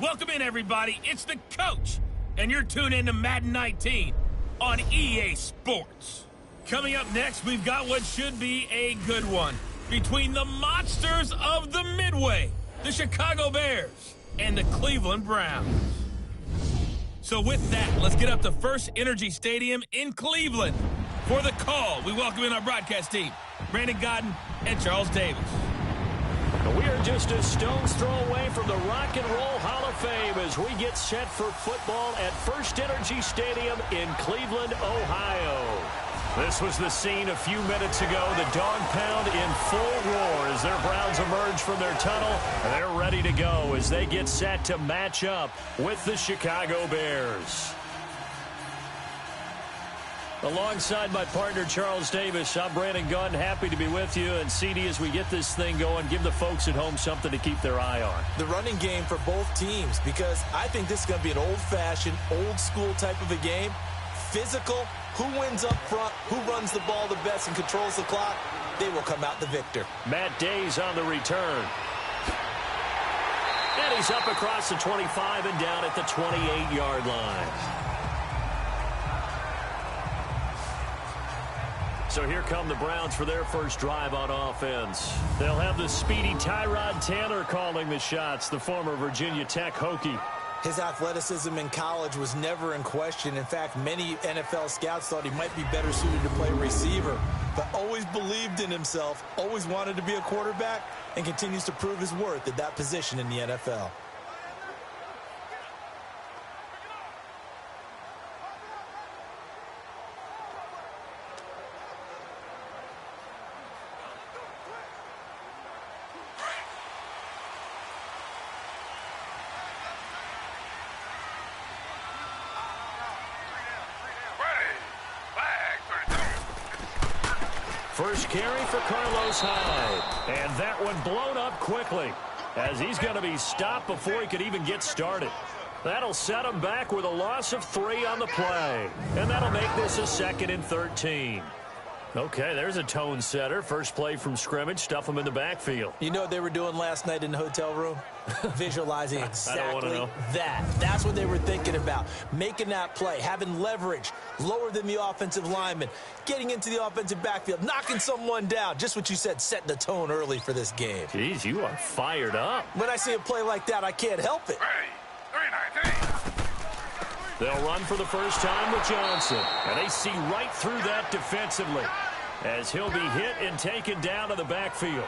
Welcome in, everybody. It's the coach, and you're tuned in to Madden 19 on EA Sports. Coming up next, we've got what should be a good one between the monsters of the Midway, the Chicago Bears, and the Cleveland Browns. So with that, let's get up to First Energy Stadium in Cleveland. For the call, we welcome in our broadcast team, Brandon Godden and Charles Davis. We are just a stone's throw away from the Rock and Roll Hall of Fame as we get set for football at First Energy Stadium in Cleveland, Ohio. This was the scene a few minutes ago. The dog pound in full roar as their Browns emerge from their tunnel. And they're ready to go as they get set to match up with the Chicago Bears. Alongside my partner, Charles Davis, I'm Brandon Gunn. Happy to be with you. And CD, as we get this thing going, give the folks at home something to keep their eye on. The running game for both teams, because I think this is going to be an old-fashioned, old-school type of a game. Physical, who wins up front, who runs the ball the best and controls the clock, they will come out the victor. Matt Day's on the return. And he's up across the 25 and down at the 28-yard line. So here come the Browns for their first drive on offense. They'll have the speedy Tyrod Taylor calling the shots, the former Virginia Tech Hokie. His athleticism in college was never in question. In fact, many NFL scouts thought he might be better suited to play receiver, but always believed in himself, always wanted to be a quarterback, and continues to prove his worth at that position in the NFL. First carry for Carlos Hyde. And that one blown up quickly as he's going to be stopped before he could even get started. That'll set him back with a loss of 3 on the play. And that'll make this a 2nd and 13. Okay, there's a tone setter. First play from scrimmage, stuff him in the backfield. You know what they were doing last night in the hotel room? Visualizing exactly that. That's what they were thinking about. Making that play, having leverage, lower than the offensive lineman, getting into the offensive backfield, knocking someone down. Just what you said, setting the tone early for this game. Jeez, you are fired up. When I see a play like that, I can't help it. They'll run for the first time with Johnson. And they see right through that defensively as he'll be hit and taken down to the backfield.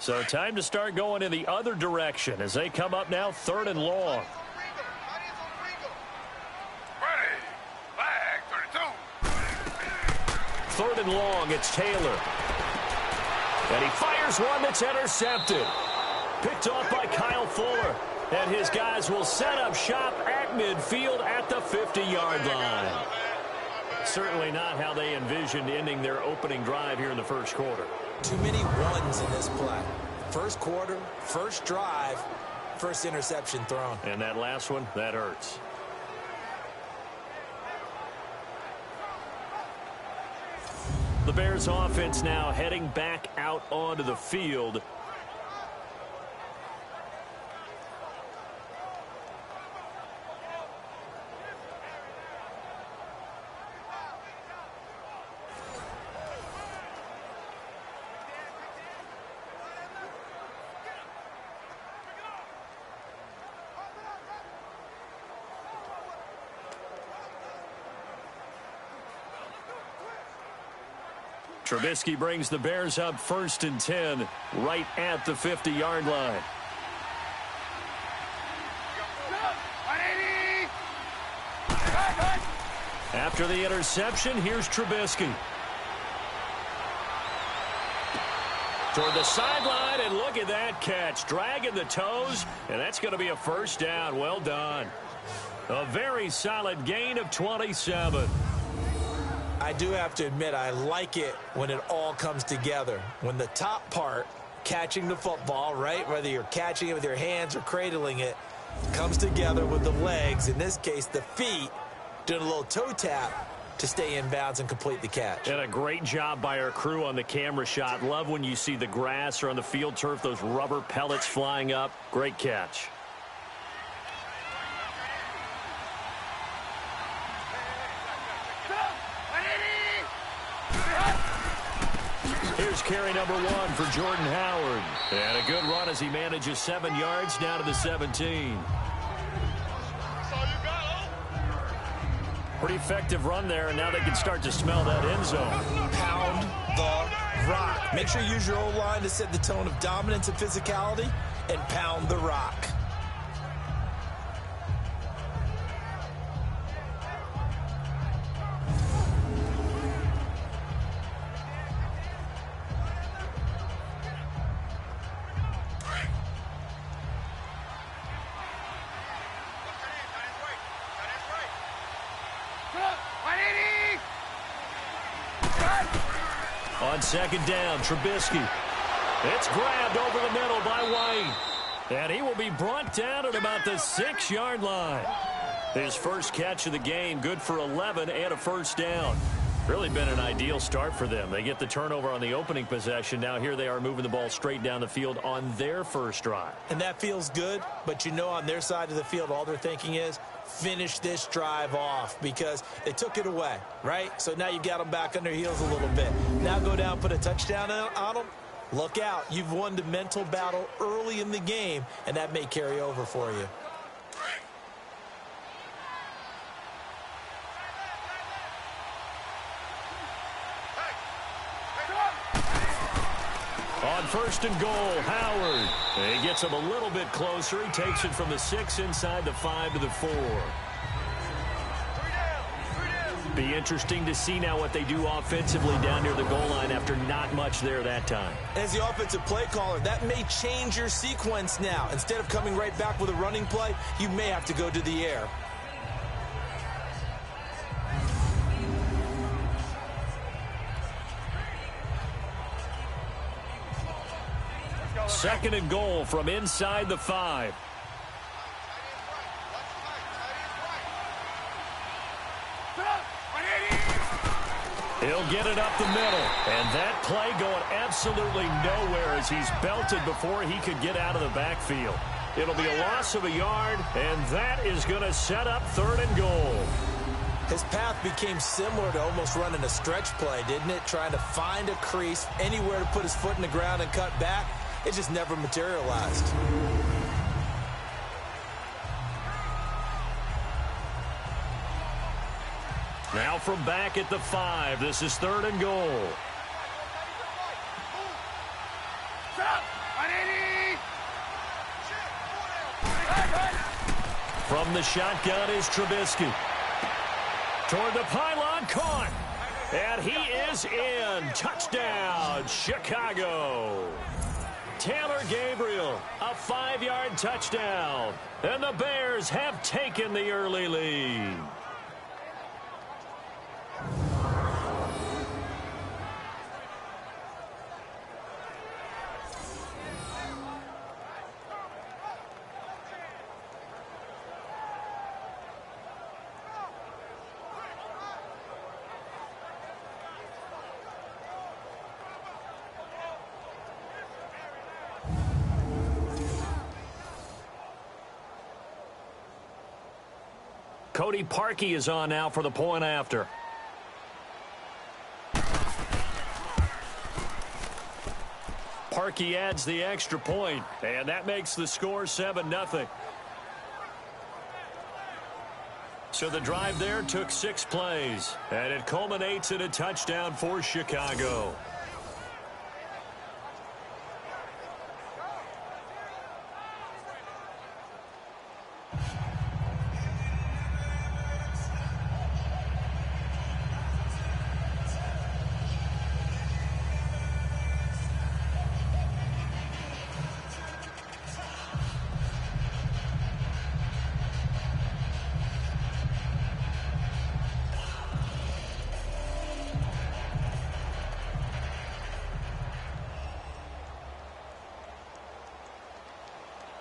So time to start going in the other direction as they come up now 3rd and long. Third and long, it's Taylor. And he fires one that's intercepted. Picked off by Kyle Fuller. And his guys will set up shop at midfield at the 50-yard line. Certainly not how they envisioned ending their opening drive here in the first quarter. Too many ones in this play. First quarter, first drive, first interception thrown. And that last one, that hurts. The Bears offense now heading back out onto the field. Trubisky brings the Bears up 1st and 10 right at the 50-yard line. After the interception, here's Trubisky. Toward the sideline, and look at that catch. Dragging the toes, and that's going to be a first down. Well done. A very solid gain of 27. I do have to admit, I like it when it all comes together. When the top part, catching the football, right, whether you're catching it with your hands or cradling it, comes together with the legs, in this case the feet, doing a little toe tap to stay in bounds and complete the catch. And a great job by our crew on the camera shot. Love when you see the grass or on the field turf, those rubber pellets flying up. Great catch. Here's carry number 1 for Jordan Howard. And a good run as he manages 7 yards down to the 17. Pretty effective run there, and now they can start to smell that end zone. Pound the rock. Make sure you use your O-line to set the tone of dominance and physicality, and pound the rock. On second down, Trubisky. It's grabbed over the middle by White. And he will be brought down at about the 6-yard line. His first catch of the game, good for 11 and a first down. Really been an ideal start for them. They get the turnover on the opening possession. Now here they are moving the ball straight down the field on their first drive. And that feels good, but you know on their side of the field, all they're thinking is, finish this drive off, because they took it away, right? So now you got them back on their heels a little bit. Now go down, put a touchdown on them. Look out. You've won the mental battle early in the game, and that may carry over for you. On first and goal, Howard. He gets him a little bit closer. He takes it from the 6 inside the 5 to the 4. Be interesting to see now what they do offensively down near the goal line after not much there that time. As the offensive play caller, that may change your sequence now. Instead of coming right back with a running play, you may have to go to the air. Second and goal from inside the 5. He'll get it up the middle. And that play going absolutely nowhere as he's belted before he could get out of the backfield. It'll be a loss of a yard, and that is going to set up third and goal. His path became similar to almost running a stretch play, didn't it? Trying to find a crease, anywhere to put his foot in the ground and cut back. It just never materialized. Now from back at the 5, this is third and goal. From the shotgun is Trubisky. Toward the pylon, caught. And he is in. Touchdown, Chicago. Taylor Gabriel, a 5-yard touchdown. And the Bears have taken the early lead. Cody Parkey is on now for the point after. Parkey adds the extra point, and that makes the score 7-0. So the drive there took 6 plays, and it culminates in a touchdown for Chicago.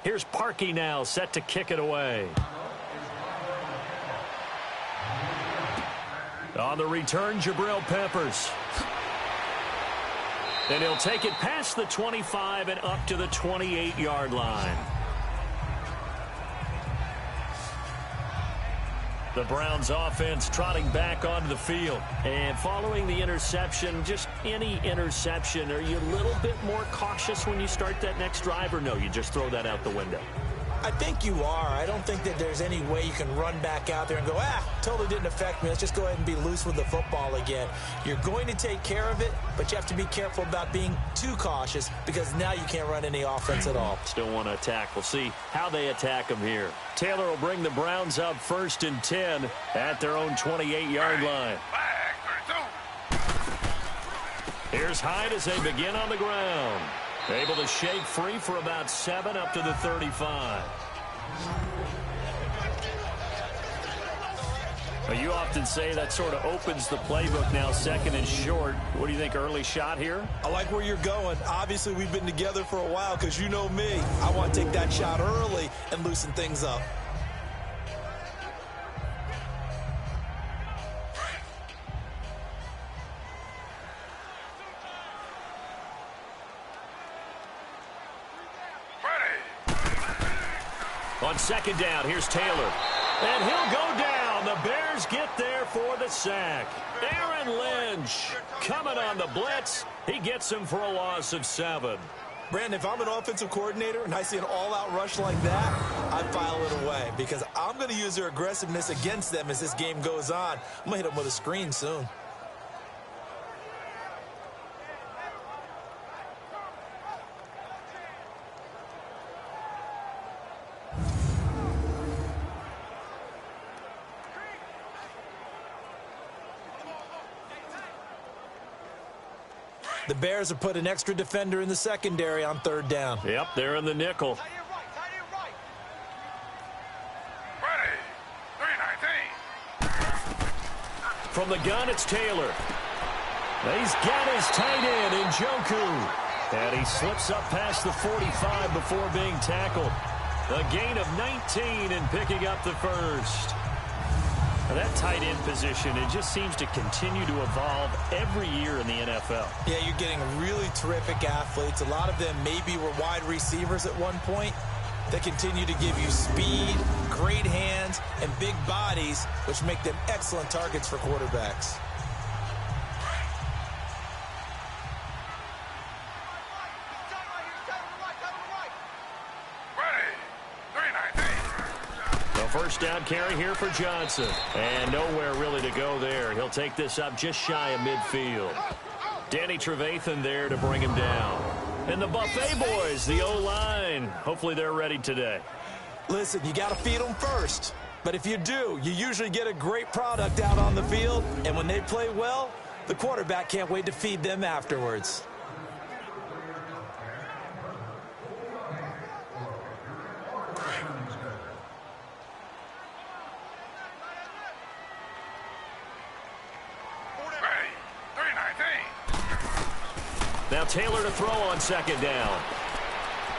Here's Parkey now, set to kick it away. On the return, Jabril Peppers. And he'll take it past the 25 and up to the 28-yard line. The Browns offense trotting back onto the field. And following the interception, just any interception, are you a little bit more cautious when you start that next drive, or no, you just throw that out the window? I think you are. I don't think that there's any way you can run back out there and go, totally didn't affect me. Let's just go ahead and be loose with the football again. You're going to take care of it, but you have to be careful about being too cautious because now you can't run any offense at all. Still want to attack. We'll see how they attack them here. Taylor will bring the Browns up 1st and 10 at their own 28-yard line. Here's Hyde as they begin on the ground. Able to shake free for about 7 up to the 35. Well, you often say that sort of opens the playbook now, 2nd and short. What do you think, early shot here? I like where you're going. Obviously, we've been together for a while because you know me. I want to take that shot early and loosen things up. On 2nd down, here's Taylor. And he'll go down. The Bears get there for the sack. Aaron Lynch coming on the blitz. He gets him for a loss of 7. Brandon, if I'm an offensive coordinator and I see an all-out rush like that, I file it away because I'm going to use their aggressiveness against them as this game goes on. I'm going to hit them with a screen soon. The Bears have put an extra defender in the secondary on 3rd down. Yep, they're in the nickel. From the gun, it's Taylor. He's got his tight end, Njoku. And he slips up past the 45 before being tackled. A gain of 19 and picking up the 1st. Now that tight end position, it just seems to continue to evolve every year in the NFL. Yeah, you're getting really terrific athletes. A lot of them maybe were wide receivers at one point. They continue to give you speed, great hands, and big bodies, which make them excellent targets for quarterbacks. First down carry here for Johnson. And nowhere really to go there. He'll take this up just shy of midfield. Danny Trevathan there to bring him down. And the Buffet boys, the O-line. Hopefully they're ready today. Listen, you got to feed them first. But if you do, you usually get a great product out on the field. And when they play well, the quarterback can't wait to feed them afterwards. Now Taylor to throw on 2nd down.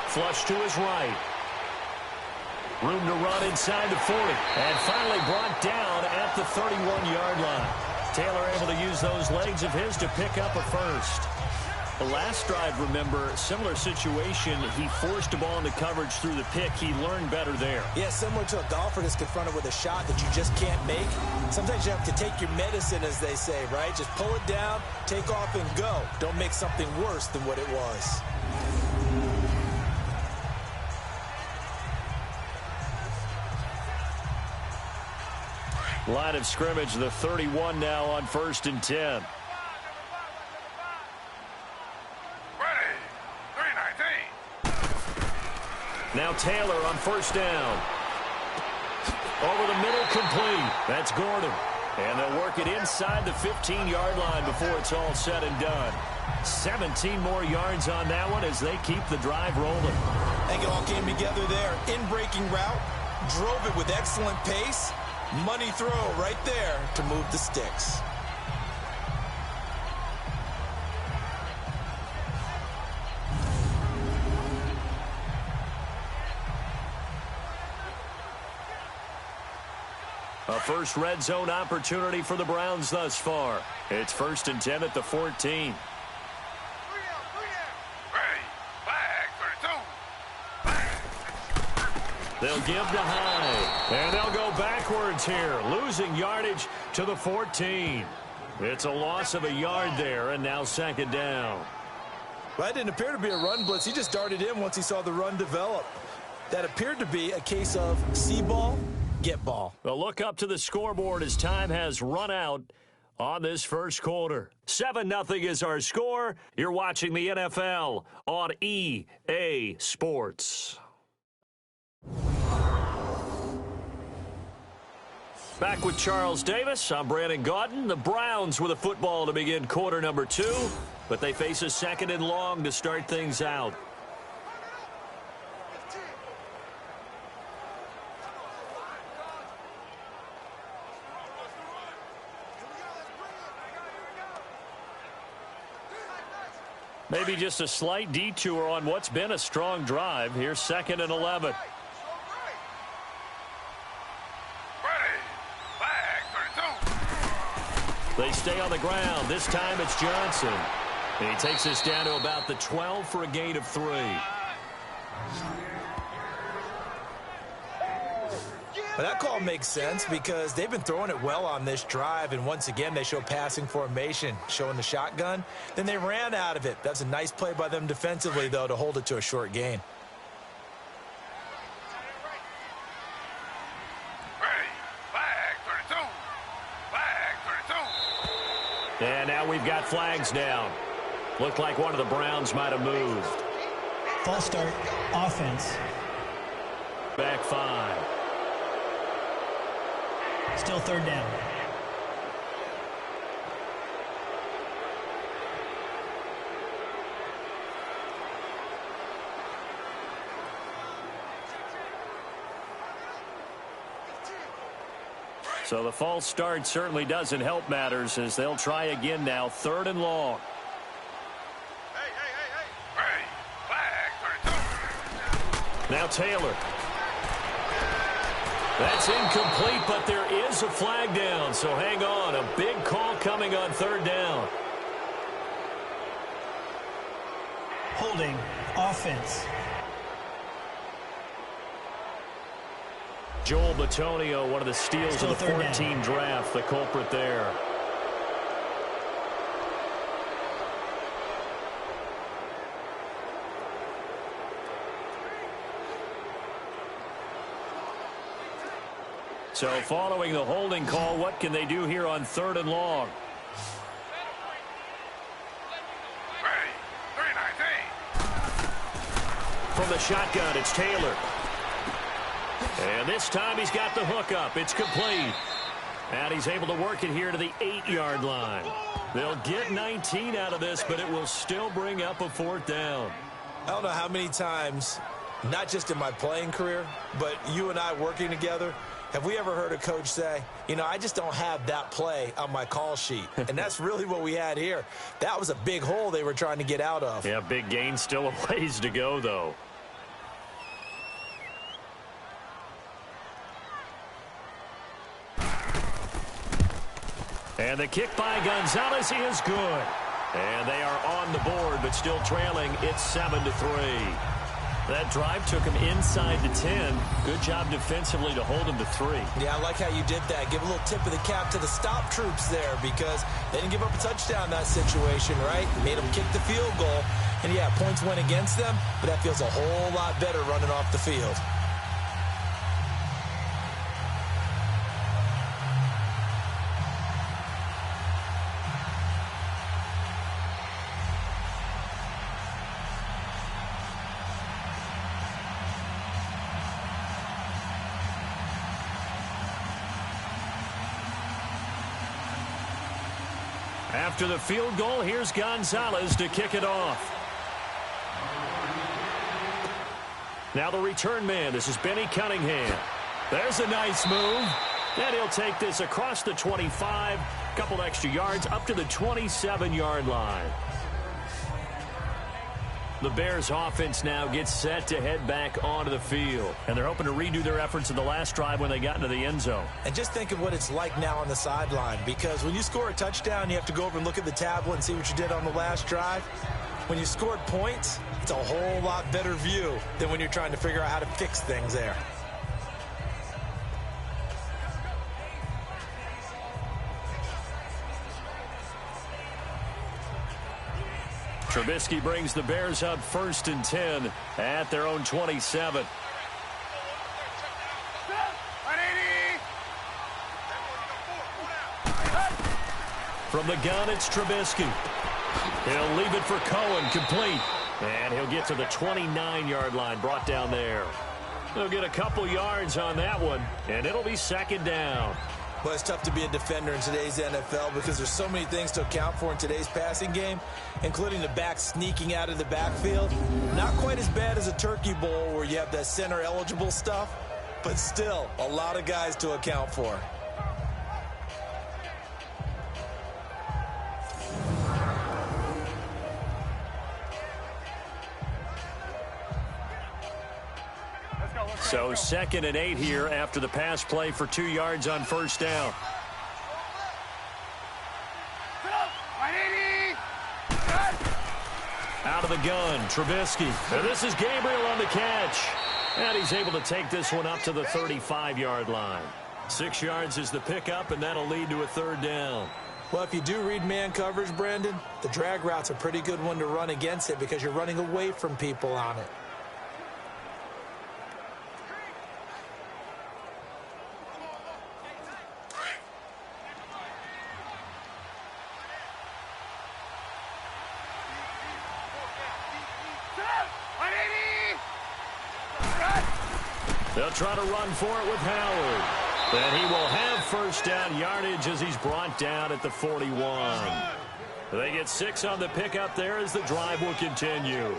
Flush to his right. Room to run inside the 40. And finally brought down at the 31-yard line. Taylor able to use those legs of his to pick up a 1st. The last drive, remember, similar situation. He forced a ball into coverage through the pick. He learned better there. Yeah, similar to a golfer that's confronted with a shot that you just can't make. Sometimes you have to take your medicine, as they say, right? Just pull it down, take off, and go. Don't make something worse than what it was. Line of scrimmage, the 31 now on 1st and 10. Now Taylor on 1st down. Over the middle, complete. That's Gordon. And they'll work it inside the 15-yard line before it's all said and done. 17 more yards on that one as they keep the drive rolling. I think it all came together there. In-breaking route, drove it with excellent pace. Money throw right there to move the sticks. A first red zone opportunity for the Browns thus far. It's 1st and 10 at the 14. They'll give to Hyde, and they'll go backwards here, losing yardage to the 14. It's a loss of a yard there, and now 2nd down. Well, it didn't appear to be a run blitz. He just darted in once he saw the run develop. That appeared to be a case of see ball, get ball. A look up to the scoreboard as time has run out on this first quarter. 7-0 is our score. You're watching the NFL on EA Sports. Back with Charles Davis. I'm Brandon Gaudin. The Browns with a football to begin quarter number 2, but they face a 2nd and long to start things out. Maybe just a slight detour on what's been a strong drive. Here's 2nd and 11. They stay on the ground. This time it's Johnson. And he takes us down to about the 12 for a gain of 3. But that call makes sense because they've been throwing it well on this drive, and once again they show passing formation, showing the shotgun. Then they ran out of it. That's a nice play by them defensively, though, to hold it to a short gain. And now we've got flags down. Looked like one of the Browns might have moved. False start, offense. Back 5. Still 3rd down. So the false start certainly doesn't help matters as they'll try again now. 3rd and long. Now Taylor. That's incomplete, but there is a flag down, so hang on. A big call coming on 3rd down. Holding, offense. Joel Bitonio, one of the steals Still of the 14 draft, the culprit there. So following the holding call, what can they do here on 3rd and long? From the shotgun, it's Taylor. And this time he's got the hook up. It's complete. And he's able to work it here to the 8-yard line. They'll get 19 out of this, but it will still bring up a 4th down. I don't know how many times, not just in my playing career, but you and I working together, have we ever heard a coach say, you know, I just don't have that play on my call sheet? And that's really what we had here. That was a big hole they were trying to get out of. Yeah, big gain, still a ways to go, though. And the kick by Gonzalez is good. And they are on the board, but still trailing. It's 7-3. That drive took him inside the 10. Good job defensively to hold him to 3. Yeah, I like how you did that. Give a little tip of the cap to the stop troops there because they didn't give up a touchdown in that situation, right? Made them kick the field goal. And, yeah, points went against them, but that feels a whole lot better running off the field. After the field goal, here's Gonzalez to kick it off. Now the return man. This is Benny Cunningham. There's a nice move. And he'll take this across the 25. Couple extra yards up to the 27-yard line. The Bears offense now gets set to head back onto the field. And they're hoping to redo their efforts in the last drive when they got into the end zone. And just think of what it's like now on the sideline, because when you score a touchdown, you have to go over and look at the tablet and see what you did on the last drive. When you scored points, it's a whole lot better view than when you're trying to figure out how to fix things there. Trubisky brings the Bears up 1st and 10 at their own 27. From the gun, it's Trubisky. He'll leave it for Cohen, complete. And he'll get to the 29-yard line, brought down there. He'll get a couple yards on that one, and it'll be 2nd down. Well, it's tough to be a defender in today's NFL because there's so many things to account for in today's passing game, including the back sneaking out of the backfield. Not quite as bad as a turkey bowl where you have that center-eligible stuff, but still a lot of guys to account for. So 2nd and 8 here after the pass play for 2 yards on 1st down. Out of the gun, Trubisky. And this is Gabriel on the catch. And he's able to take this one up to the 35-yard line. 6 yards is the pickup, and that'll lead to a 3rd down. Well, if you do read man coverage, Brandon, the drag route's a pretty good one to run against it because you're running away from people on it. They'll try to run for it with Howard. And he will have 1st down yardage as he's brought down at the 41. They get 6 on the pickup there as the drive will continue.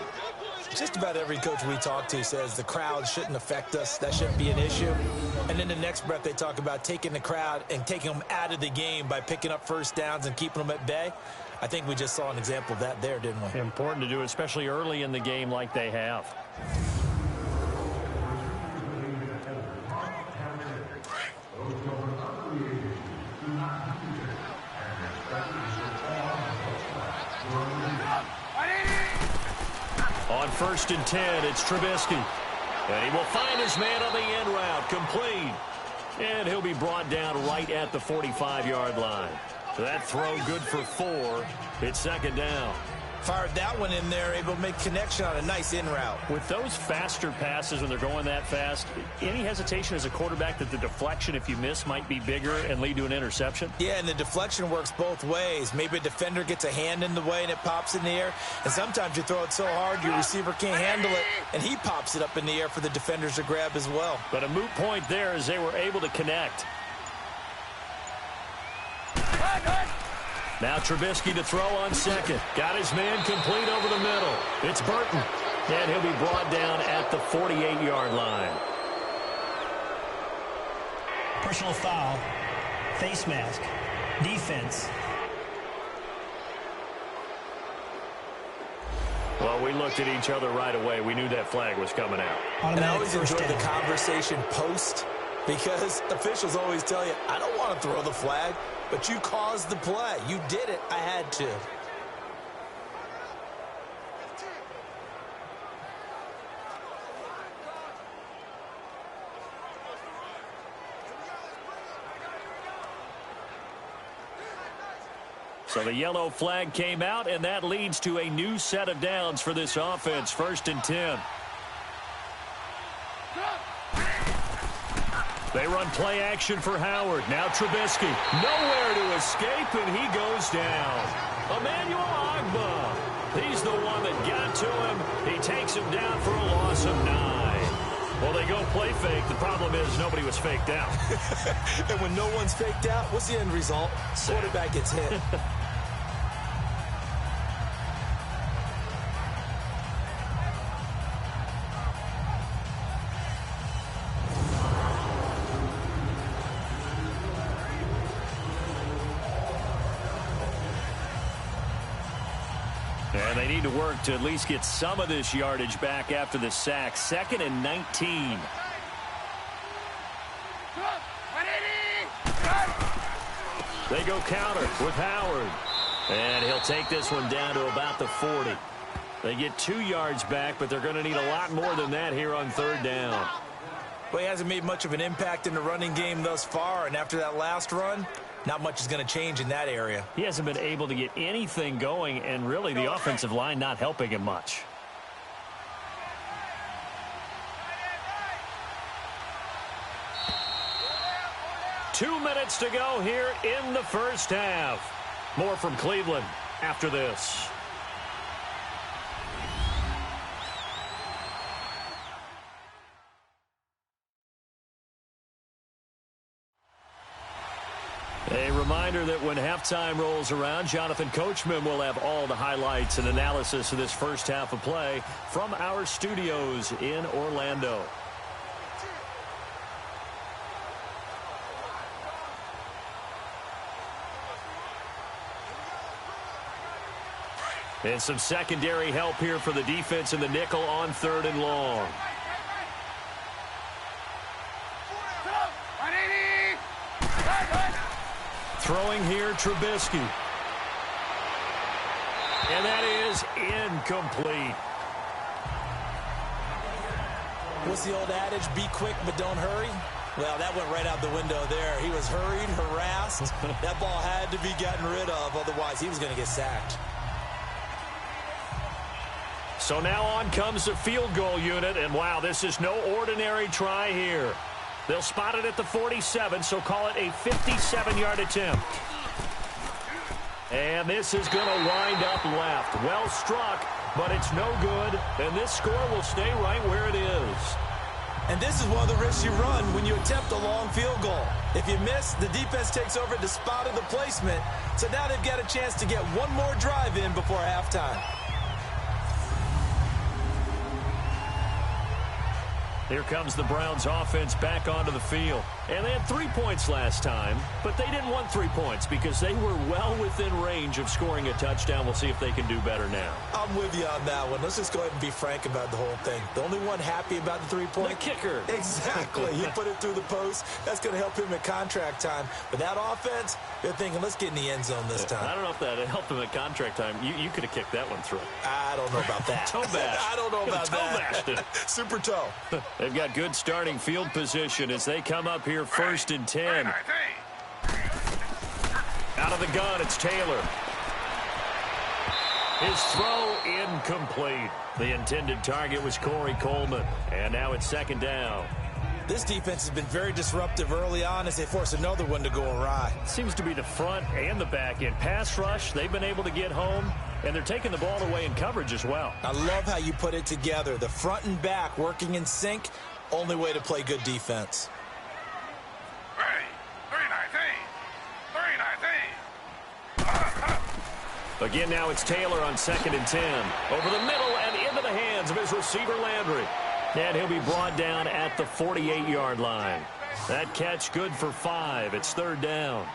Just about every coach we talk to says the crowd shouldn't affect us. That shouldn't be an issue. And then the next breath they talk about taking the crowd and taking them out of the game by picking up 1st downs and keeping them at bay. I think we just saw an example of that there, didn't we? Important to do, especially early in the game like they have. On 1st and 10, it's Trubisky. And he will find his man on the end route, complete. And he'll be brought down right at the 45-yard line. That throw good for 4. It's 2nd down. Fired that one in there, able to make connection on a nice in route. With those faster passes when they're going that fast, any hesitation as a quarterback that the deflection, if you miss, might be bigger and lead to an interception? Yeah, and the deflection works both ways. Maybe a defender gets a hand in the way and it pops in the air. And sometimes you throw it so hard your receiver can't handle it, and he pops it up in the air for the defenders to grab as well. But a moot point there as they were able to connect. Now Trubisky to throw on 2nd. Got his man complete over the middle. It's Burton. And he'll be brought down at the 48-yard line. Personal foul. Face mask. Defense. Well, we looked at each other right away. We knew that flag was coming out. And I always enjoy the conversation post because officials always tell you, I don't want to throw the flag. But you caused the play. You did it. I had to. So the yellow flag came out, and that leads to a new set of downs for this offense. 1st and 10. They run play action for Howard. Now Trubisky. Nowhere to escape, and he goes down. Emmanuel Ogbah. He's the one that got to him. He takes him down for a loss of 9. Well, they go play fake. The problem is nobody was faked out. And when no one's faked out, what's the end result? Quarterback gets hit. And they need to work to at least get some of this yardage back after the sack. 2nd and 19. They go counter with Howard. And he'll take this one down to about the 40. They get 2 yards back, but they're going to need a lot more than that here on 3rd down. Well, he hasn't made much of an impact in the running game thus far, and after that last run, not much is going to change in that area. He hasn't been able to get anything going, and really the offensive line not helping him much. Two minutes to go here in the first half. More from Cleveland after this. A reminder that when halftime rolls around, Jonathan Coachman will have all the highlights and analysis of this first half of play from our studios in Orlando. And some secondary help here for the defense in the nickel on 3rd and long. Throwing here, Trubisky. And that is incomplete. What's the old adage? Be quick, but don't hurry. Well, that went right out the window there. He was hurried, harassed. That ball had to be gotten rid of, otherwise he was going to get sacked. So now on comes the field goal unit, and wow, this is no ordinary try here. They'll spot it at the 47, so call it a 57-yard attempt. And this is going to wind up left. Well struck, but it's no good, and this score will stay right where it is. And this is one of the risks you run when you attempt a long field goal. If you miss, the defense takes over the spot of the placement, so now they've got a chance to get one more drive in before halftime. Here comes the Browns offense back onto the field. And they had 3 points last time, but they didn't want 3 points because they were well within range of scoring a touchdown. We'll see if they can do better now. I'm with you on that one. Let's just go ahead and be frank about the whole thing. The only one happy about the 3-point? The kicker. Exactly. He put it through the post. That's going to help him at contract time. But that offense, they're thinking, let's get in the end zone this time. I don't know if that helped him at contract time. You could have kicked that one through. I don't know about that. Toe bash. I don't know about that. Toe bashed. Super toe. They've got good starting field position as they come up here 1st and 10. Out of the gun, it's Taylor. His throw incomplete. The intended target was Corey Coleman. And now it's 2nd down. This defense has been very disruptive early on as they force another one to go awry. Seems to be the front and the back end. Pass rush, they've been able to get home, and they're taking the ball away in coverage as well. I love how you put it together. The front and back working in sync, only way to play good defense. Again, now it's Taylor on 2nd and 10. Over the middle and into the hands of his receiver, Landry. And he'll be brought down at the 48-yard line. That catch good for 5. It's 3rd down.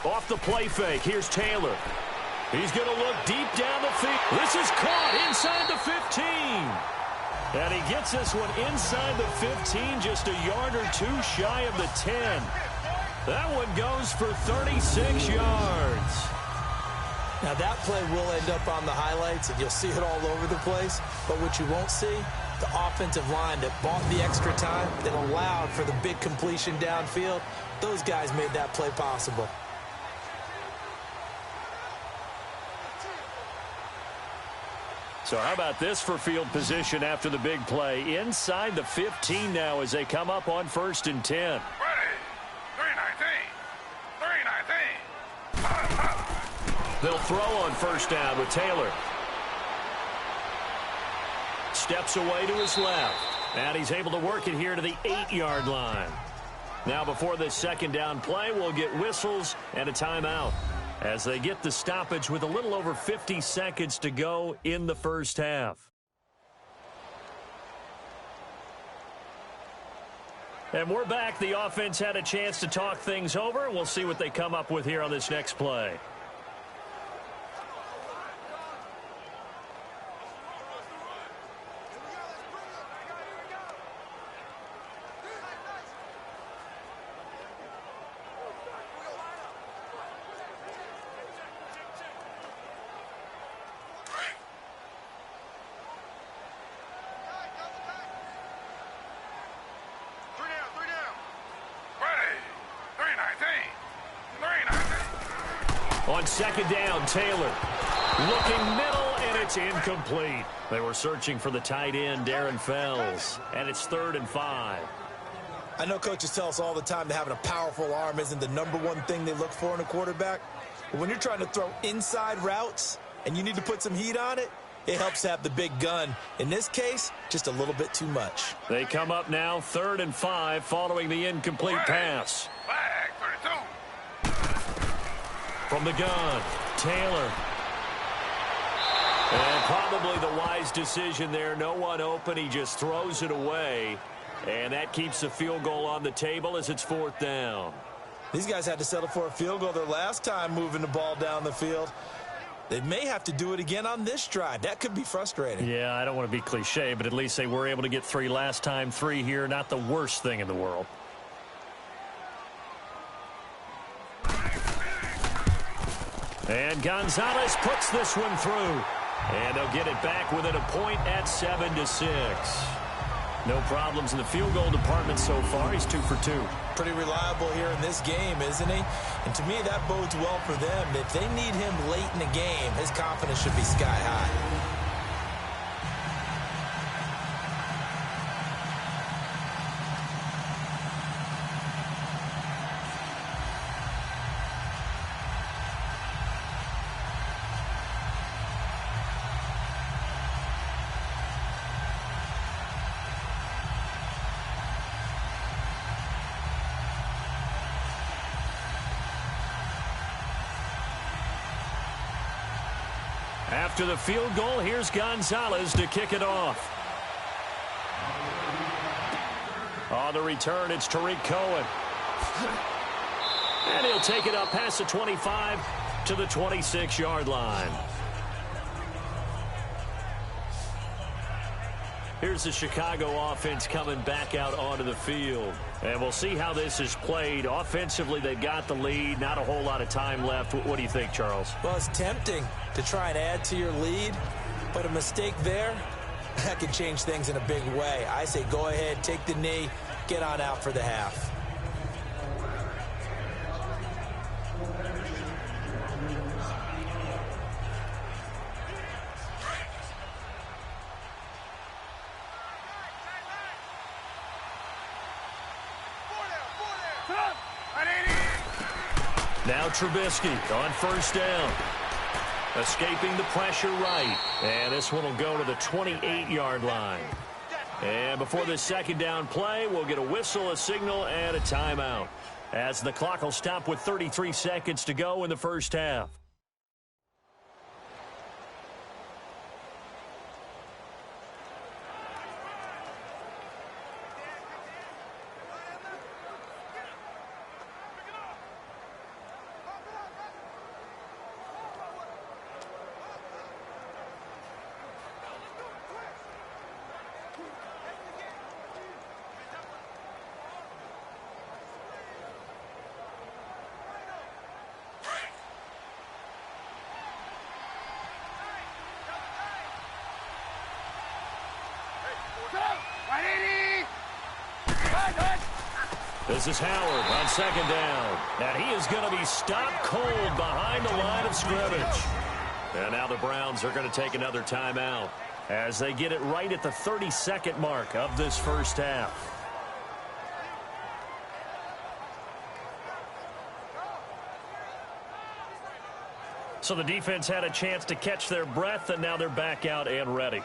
Off the play fake, here's Taylor. He's going to look deep down the field. This is caught inside the 15. And he gets this one inside the 15, just a yard or two shy of the 10. That one goes for 36 yards. Now, that play will end up on the highlights, and you'll see it all over the place. But what you won't see, the offensive line that bought the extra time, that allowed for the big completion downfield, those guys made that play possible. So how about this for field position after the big play? Inside the 15 now as they come up on 1st and 10. They'll throw on 1st down with Taylor. Steps away to his left. And he's able to work it here to the 8-yard line. Now before this 2nd down play, we'll get whistles and a timeout as they get the stoppage with a little over 50 seconds to go in the first half. And we're back. The offense had a chance to talk things over. We'll see what they come up with here on this next play. On second down, Taylor looking middle, and it's incomplete. They were searching for the tight end, Darren Fells, and it's 3rd and 5. I know coaches tell us all the time that having a powerful arm isn't the #1 thing they look for in a quarterback. But when you're trying to throw inside routes and you need to put some heat on it, it helps to have the big gun. In this case, just a little bit too much. They come up now 3rd and 5 following the incomplete pass. From the gun, Taylor. And probably the wise decision there. No one open. He just throws it away. And that keeps the field goal on the table as it's 4th down. These guys had to settle for a field goal their last time moving the ball down the field. They may have to do it again on this drive. That could be frustrating. Yeah, I don't want to be cliche, but at least they were able to get 3 last time. 3 here, not the worst thing in the world. And Gonzalez puts this one through. And they'll get it back within a point at 7-6. No problems in the field goal department so far. He's 2 for 2. Pretty reliable here in this game, isn't he? And to me, that bodes well for them. If they need him late in the game, his confidence should be sky high. After the field goal, here's Gonzalez to kick it off. On the return, it's Tariq Cohen. And he'll take it up past the 25 to the 26-yard line. Here's the Chicago offense coming back out onto the field. And we'll see how this is played. Offensively, they've got the lead. Not a whole lot of time left. What do you think, Charles? Well, it's tempting to try and add to your lead, but a mistake there, that could change things in a big way. I say go ahead, take the knee, get on out for the half. Now Trubisky on 1st down. Escaping the pressure right. And this one will go to the 28-yard line. And before the 2nd down play, we'll get a whistle, a signal, and a timeout. As the clock will stop with 33 seconds to go in the 1st half. This is Howard on 2nd down. And he is going to be stopped cold behind the line of scrimmage. And now the Browns are going to take another timeout as they get it right at the 32nd mark of this 1st half. So the defense had a chance to catch their breath, and now they're back out and ready.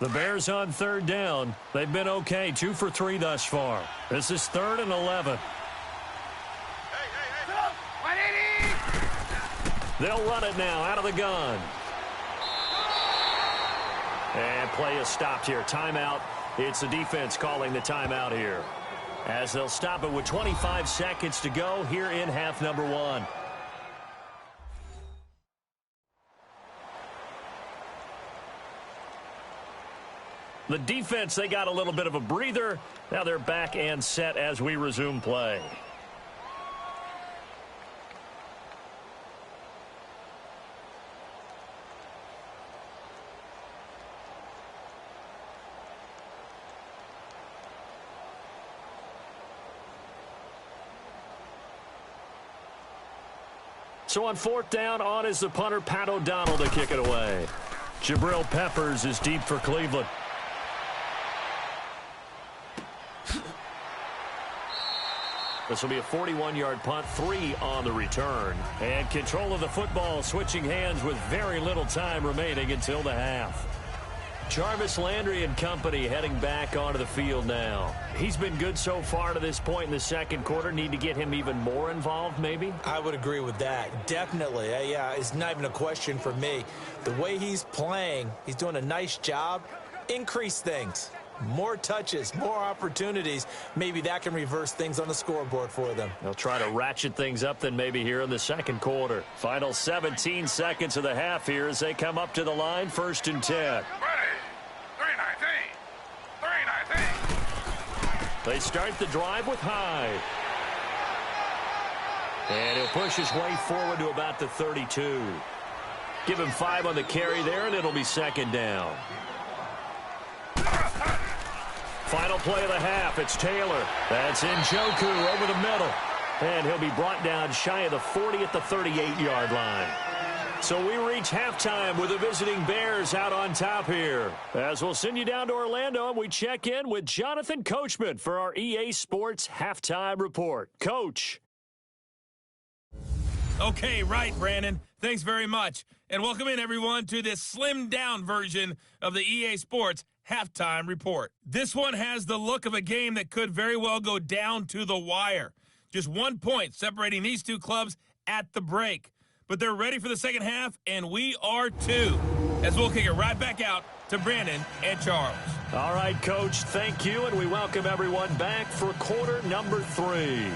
The Bears on 3rd down. They've been okay, 2 for 3 thus far. This is 3rd and 11. They'll run it now out of the gun. And play is stopped here. Timeout. It's the defense calling the timeout here, as they'll stop it with 25 seconds to go here in half number 1. The defense, they got a little bit of a breather. Now they're back and set as we resume play. So on fourth down, on is the punter, Pat O'Donnell, to kick it away. Jabril Peppers is deep for Cleveland. This will be a 41-yard punt, 3 on the return. And control of the football switching hands with very little time remaining until the half. Jarvis Landry and company heading back onto the field now. He's been good so far to this point in the second quarter. Need to get him even more involved, maybe? I would agree with that. Definitely. Yeah, it's not even a question for me. The way he's playing, he's doing a nice job. Increase things. More touches, more opportunities. Maybe that can reverse things on the scoreboard for them. They'll try to ratchet things up then maybe here in the second quarter. Final 17 seconds of the half here as they come up to the line, 1st and 10. They start the drive with Hyde. And he'll push his way forward to about the 32. Give him 5 on the carry there, and it'll be 2nd down. Final play of the half, it's Taylor. That's Njoku over the middle. And he'll be brought down shy of the 40 at the 38-yard line. So we reach halftime with the visiting Bears out on top here. As we'll send you down to Orlando, and we check in with Jonathan Coachman for our EA Sports Halftime Report. Coach. Okay, right, Brandon. Thanks very much. And welcome in, everyone, to this slimmed-down version of the EA Sports Halftime Report. This one has the look of a game that could very well go down to the wire. Just 1 point separating these two clubs at the break. But they're ready for the second half, and we are too. As we'll kick it right back out to Brandon and Charles. All right, Coach, thank you, and we welcome everyone back for quarter number 3.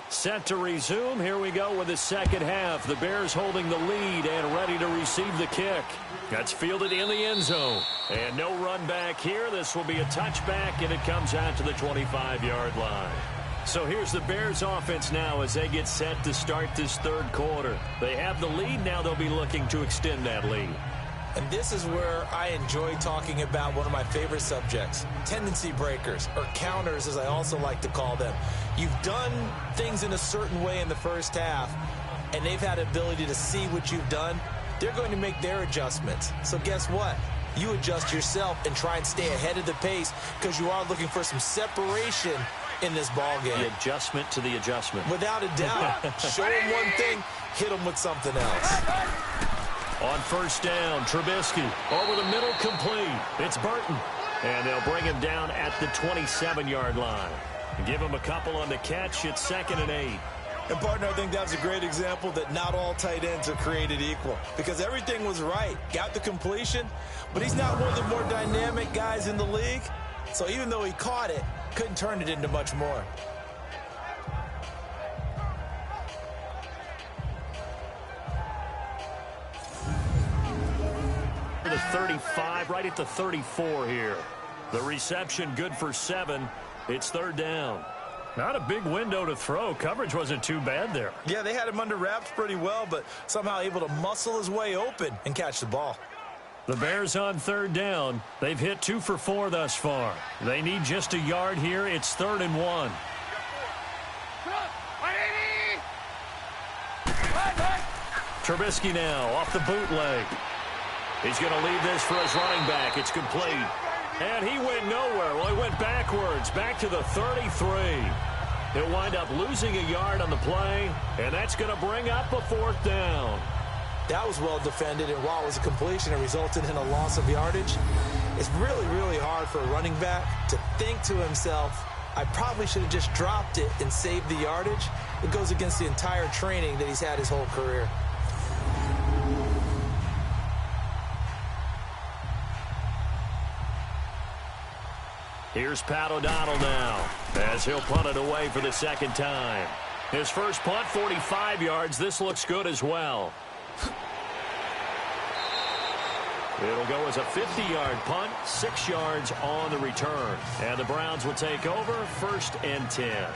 Set to resume. Here we go with the second half. The Bears holding the lead and ready to receive the kick. That's fielded in the end zone. And no run back here. This will be a touchback, and it comes out to the 25-yard line. So here's the Bears offense now as they get set to start this third quarter. They have the lead. Now they'll be looking to extend that lead. And this is where I enjoy talking about one of my favorite subjects, tendency breakers, or counters as I also like to call them. You've done things in a certain way in the first half, and they've had the ability to see what you've done. They're going to make their adjustments. So guess what? You adjust yourself and try and stay ahead of the pace because you are looking for some separation in this ball game. The adjustment to the adjustment. Without a doubt. Show them one thing, hit them with something else. On first down, Trubisky over the middle, complete. It's Burton. And they'll bring him down at the 27-yard line. Give him a couple on the catch. It's 2nd and 8. And, partner, I think that's a great example that not all tight ends are created equal. Because everything was right. Got the completion, but he's not one of the more dynamic guys in the league. So even though he caught it, couldn't turn it into much more. The 35, right at the 34 here. The reception good for 7. It's 3rd down. Not a big window to throw. Coverage wasn't too bad there. Yeah, they had him under wraps pretty well, but somehow able to muscle his way open and catch the ball. The Bears on 3rd down. They've hit 2 for 4 thus far. They need just a yard here. It's 3rd and 1. Trubisky now off the bootleg. He's going to leave this for his running back. It's complete. And he went nowhere. Well, he went backwards, back to the 33. He'll wind up losing a yard on the play, and that's going to bring up a 4th down. That was well defended, and while it was a completion, it resulted in a loss of yardage. It's really, really hard for a running back to think to himself, I probably should have just dropped it and saved the yardage. It goes against the entire training that he's had his whole career. Here's Pat O'Donnell now, as he'll punt it away for the 2nd time. His first punt, 45 yards. This looks good as well. It'll go as a 50-yard punt, 6 yards on the return. And the Browns will take over, 1st and 10.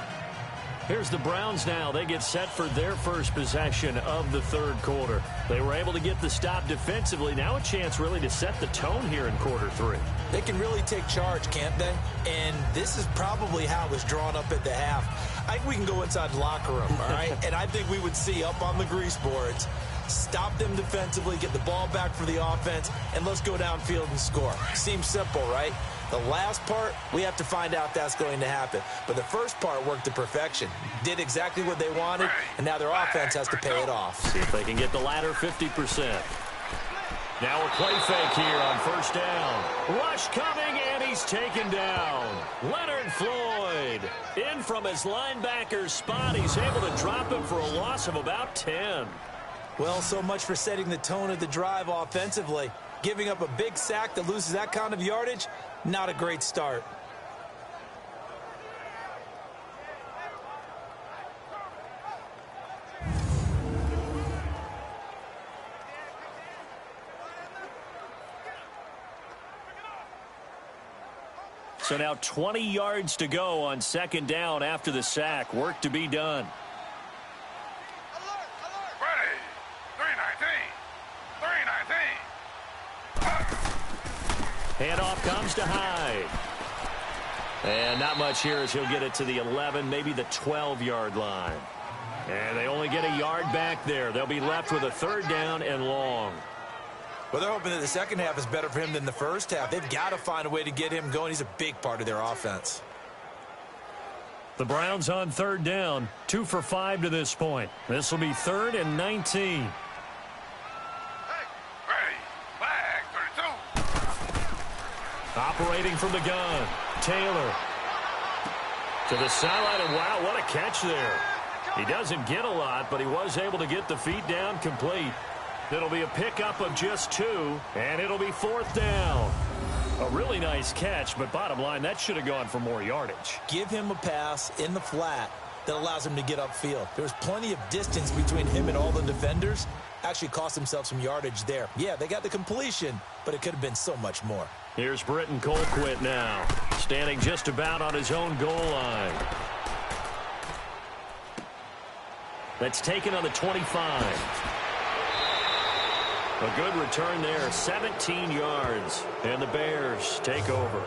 Here's the Browns now. They get set for their first possession of the 3rd quarter. They were able to get the stop defensively. Now a chance really to set the tone here in quarter 3. They can really take charge, can't they? And this is probably how it was drawn up at the half. I think we can go inside the locker room, all right? And I think we would see up on the grease boards, stop them defensively, get the ball back for the offense, and let's go downfield and score. Seems simple, right? The last part, we have to find out that's going to happen. But the first part worked to perfection. Did exactly what they wanted, and now their offense has to pay it off. See if they can get the latter 50%. Now a play fake here on 1st down. Rush coming, and he's taken down. Leonard Floyd in from his linebacker's spot. He's able to drop him for a loss of about 10. Well, so much for setting the tone of the drive offensively. Giving up a big sack that loses that kind of yardage, not a great start. So now 20 yards to go on 2nd down after the sack. Work to be done. Handoff comes to Hyde. And not much here as he'll get it to the 11, maybe the 12-yard line. And they only get a yard back there. They'll be left with a 3rd down and long. Well, they're hoping that the second half is better for him than the first half. They've got to find a way to get him going. He's a big part of their offense. The Browns on 3rd down, 2 for 5 to this point. This will be 3rd and 19. Operating from the gun, Taylor to the sideline, and wow, what a catch there. He doesn't get a lot, but he was able to get the feet down complete. It'll be a pickup of just 2, and it'll be 4th down. A really nice catch, but bottom line, that should have gone for more yardage. Give him a pass in the flat that allows him to get upfield. There's plenty of distance between him and all the defenders. Actually cost himself some yardage there. Yeah, they got the completion, but it could have been so much more. Here's Britton Colquitt now, standing just about on his own goal line. That's taken on the 25. A good return there, 17 yards, and the Bears take over.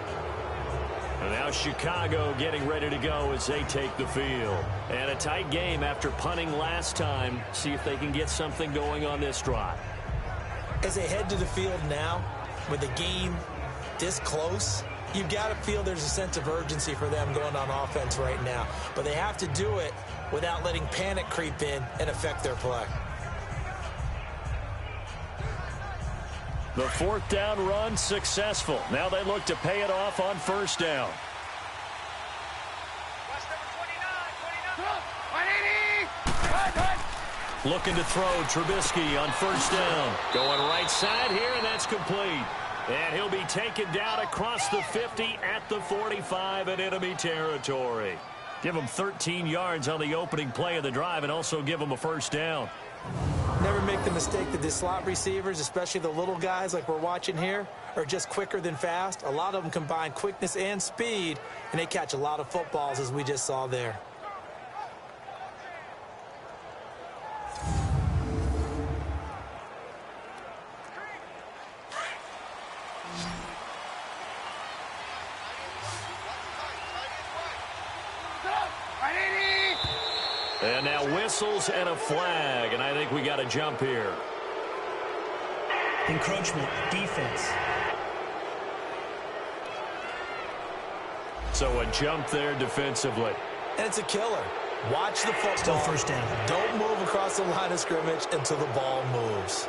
And now Chicago getting ready to go as they take the field. And a tight game after punting last time. See if they can get something going on this drive. As they head to the field now, with the game this close, you've got to feel there's a sense of urgency for them going on offense right now. But they have to do it without letting panic creep in and affect their play. The 4th down run successful. Now they look to pay it off on 1st down. Looking to throw Trubisky on 1st down. Going right side here, and that's complete. And he'll be taken down across the 50 at the 45 in enemy territory. Give him 13 yards on the opening play of the drive and also give him a 1st down. Never make the mistake that the slot receivers, especially the little guys like we're watching here, are just quicker than fast. A lot of them combine quickness and speed, and they catch a lot of footballs, as we just saw there. And now whistles and a flag, and I think we got a jump here. Encroachment, defense. So a jump there defensively. And it's a killer. Watch the football. Still first down. Don't move across the line of scrimmage until the ball moves.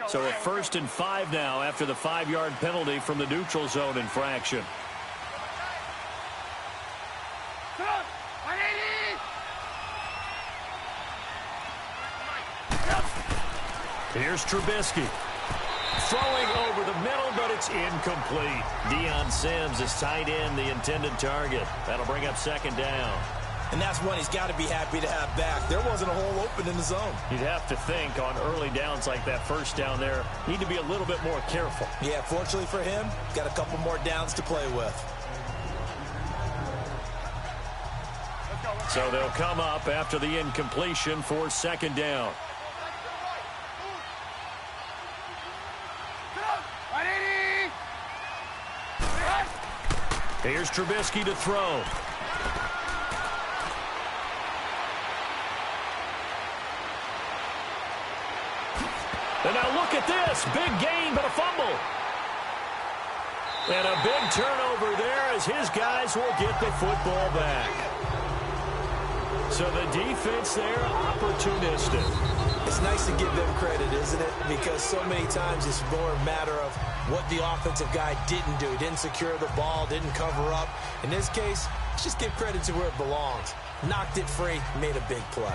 So a 1st and 5 now after the 5-yard penalty from the neutral zone infraction. Here's Trubisky. Throwing over the middle, but it's incomplete. Deion Sims is tight end, the intended target. That'll bring up 2nd down. And that's one he's got to be happy to have back. There wasn't a hole open in the zone. You'd have to think on early downs like that 1st down there, need to be a little bit more careful. Yeah, fortunately for him, got a couple more downs to play with. So they'll come up after the incompletion for 2nd down. Here's Trubisky to throw. And now look at this. Big gain, but a fumble. And a big turnover there as his guys will get the football back. So the defense there, opportunistic. It's nice to give them credit, isn't it? Because so many times it's more a matter of what the offensive guy didn't do. Didn't secure the ball, didn't cover up. In this case, let's just give credit to where it belongs. Knocked it free, made a big play.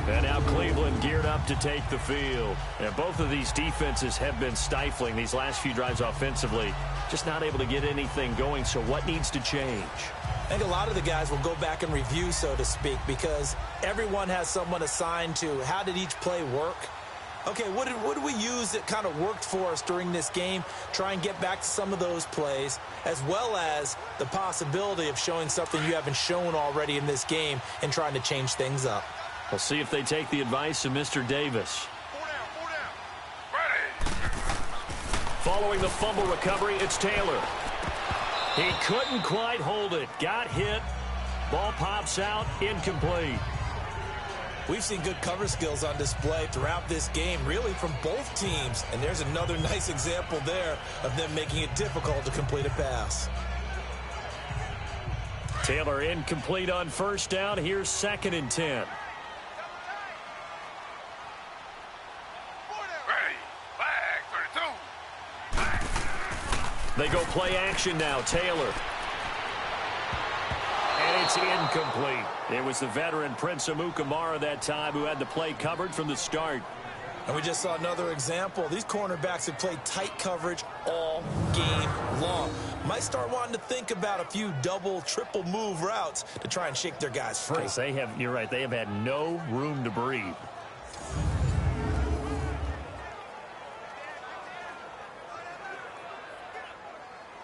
And now Cleveland geared up to take the field. And both of these defenses have been stifling these last few drives offensively. Just not able to get anything going, so what needs to change? I think a lot of the guys will go back and review, so to speak, because everyone has someone assigned to how did each play work. Okay, what did we use that kind of worked for us during this game? Try and get back to some of those plays, as well as the possibility of showing something you haven't shown already in this game and trying to change things up. We'll see if they take the advice of Mr. Davis. Following the fumble recovery, it's Taylor. He couldn't quite hold it. Got hit. Ball pops out. Incomplete. We've seen good cover skills on display throughout this game, really from both teams. And there's another nice example there of them making it difficult to complete a pass. Taylor incomplete on 1st down. Here's 2nd and 10. They go play action now. Taylor. And it's incomplete. It was the veteran Prince Amukamara that time who had the play covered from the start. And we just saw another example. These cornerbacks have played tight coverage all game long. Might start wanting to think about a few double, triple move routes to try and shake their guys free. You're right, they have had no room to breathe.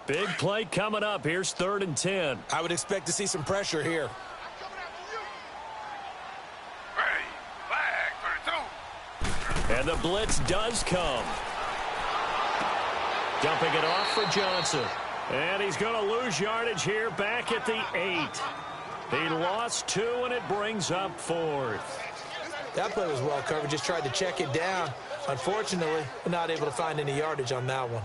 Big play coming up. Here's 3rd and 10. I would expect to see some pressure here. And the blitz does come. Dumping it off for Johnson. And he's going to lose yardage here back at the 8. He lost 2, and it brings up 4th. That play was well covered. Just tried to check it down. Unfortunately, not able to find any yardage on that one.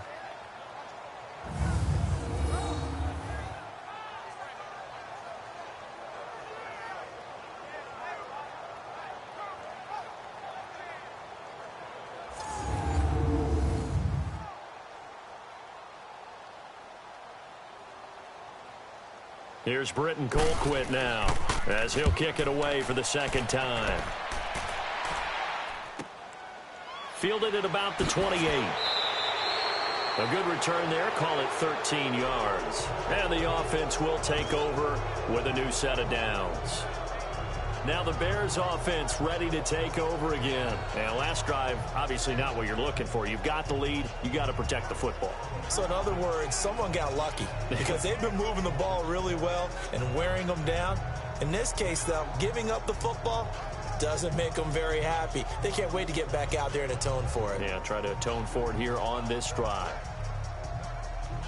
Here's Britton Colquitt now as he'll kick it away for the 2nd time. Fielded at about the 28. A good return there. Call it 13 yards. And the offense will take over with a new set of downs. Now the Bears offense ready to take over again. And last drive, obviously not what you're looking for. You've got the lead. You got to protect the football. So in other words, someone got lucky because they've been moving the ball really well and wearing them down. In this case, though, giving up the football doesn't make them very happy. They can't wait to get back out there and atone for it. Yeah, try to atone for it here on this drive.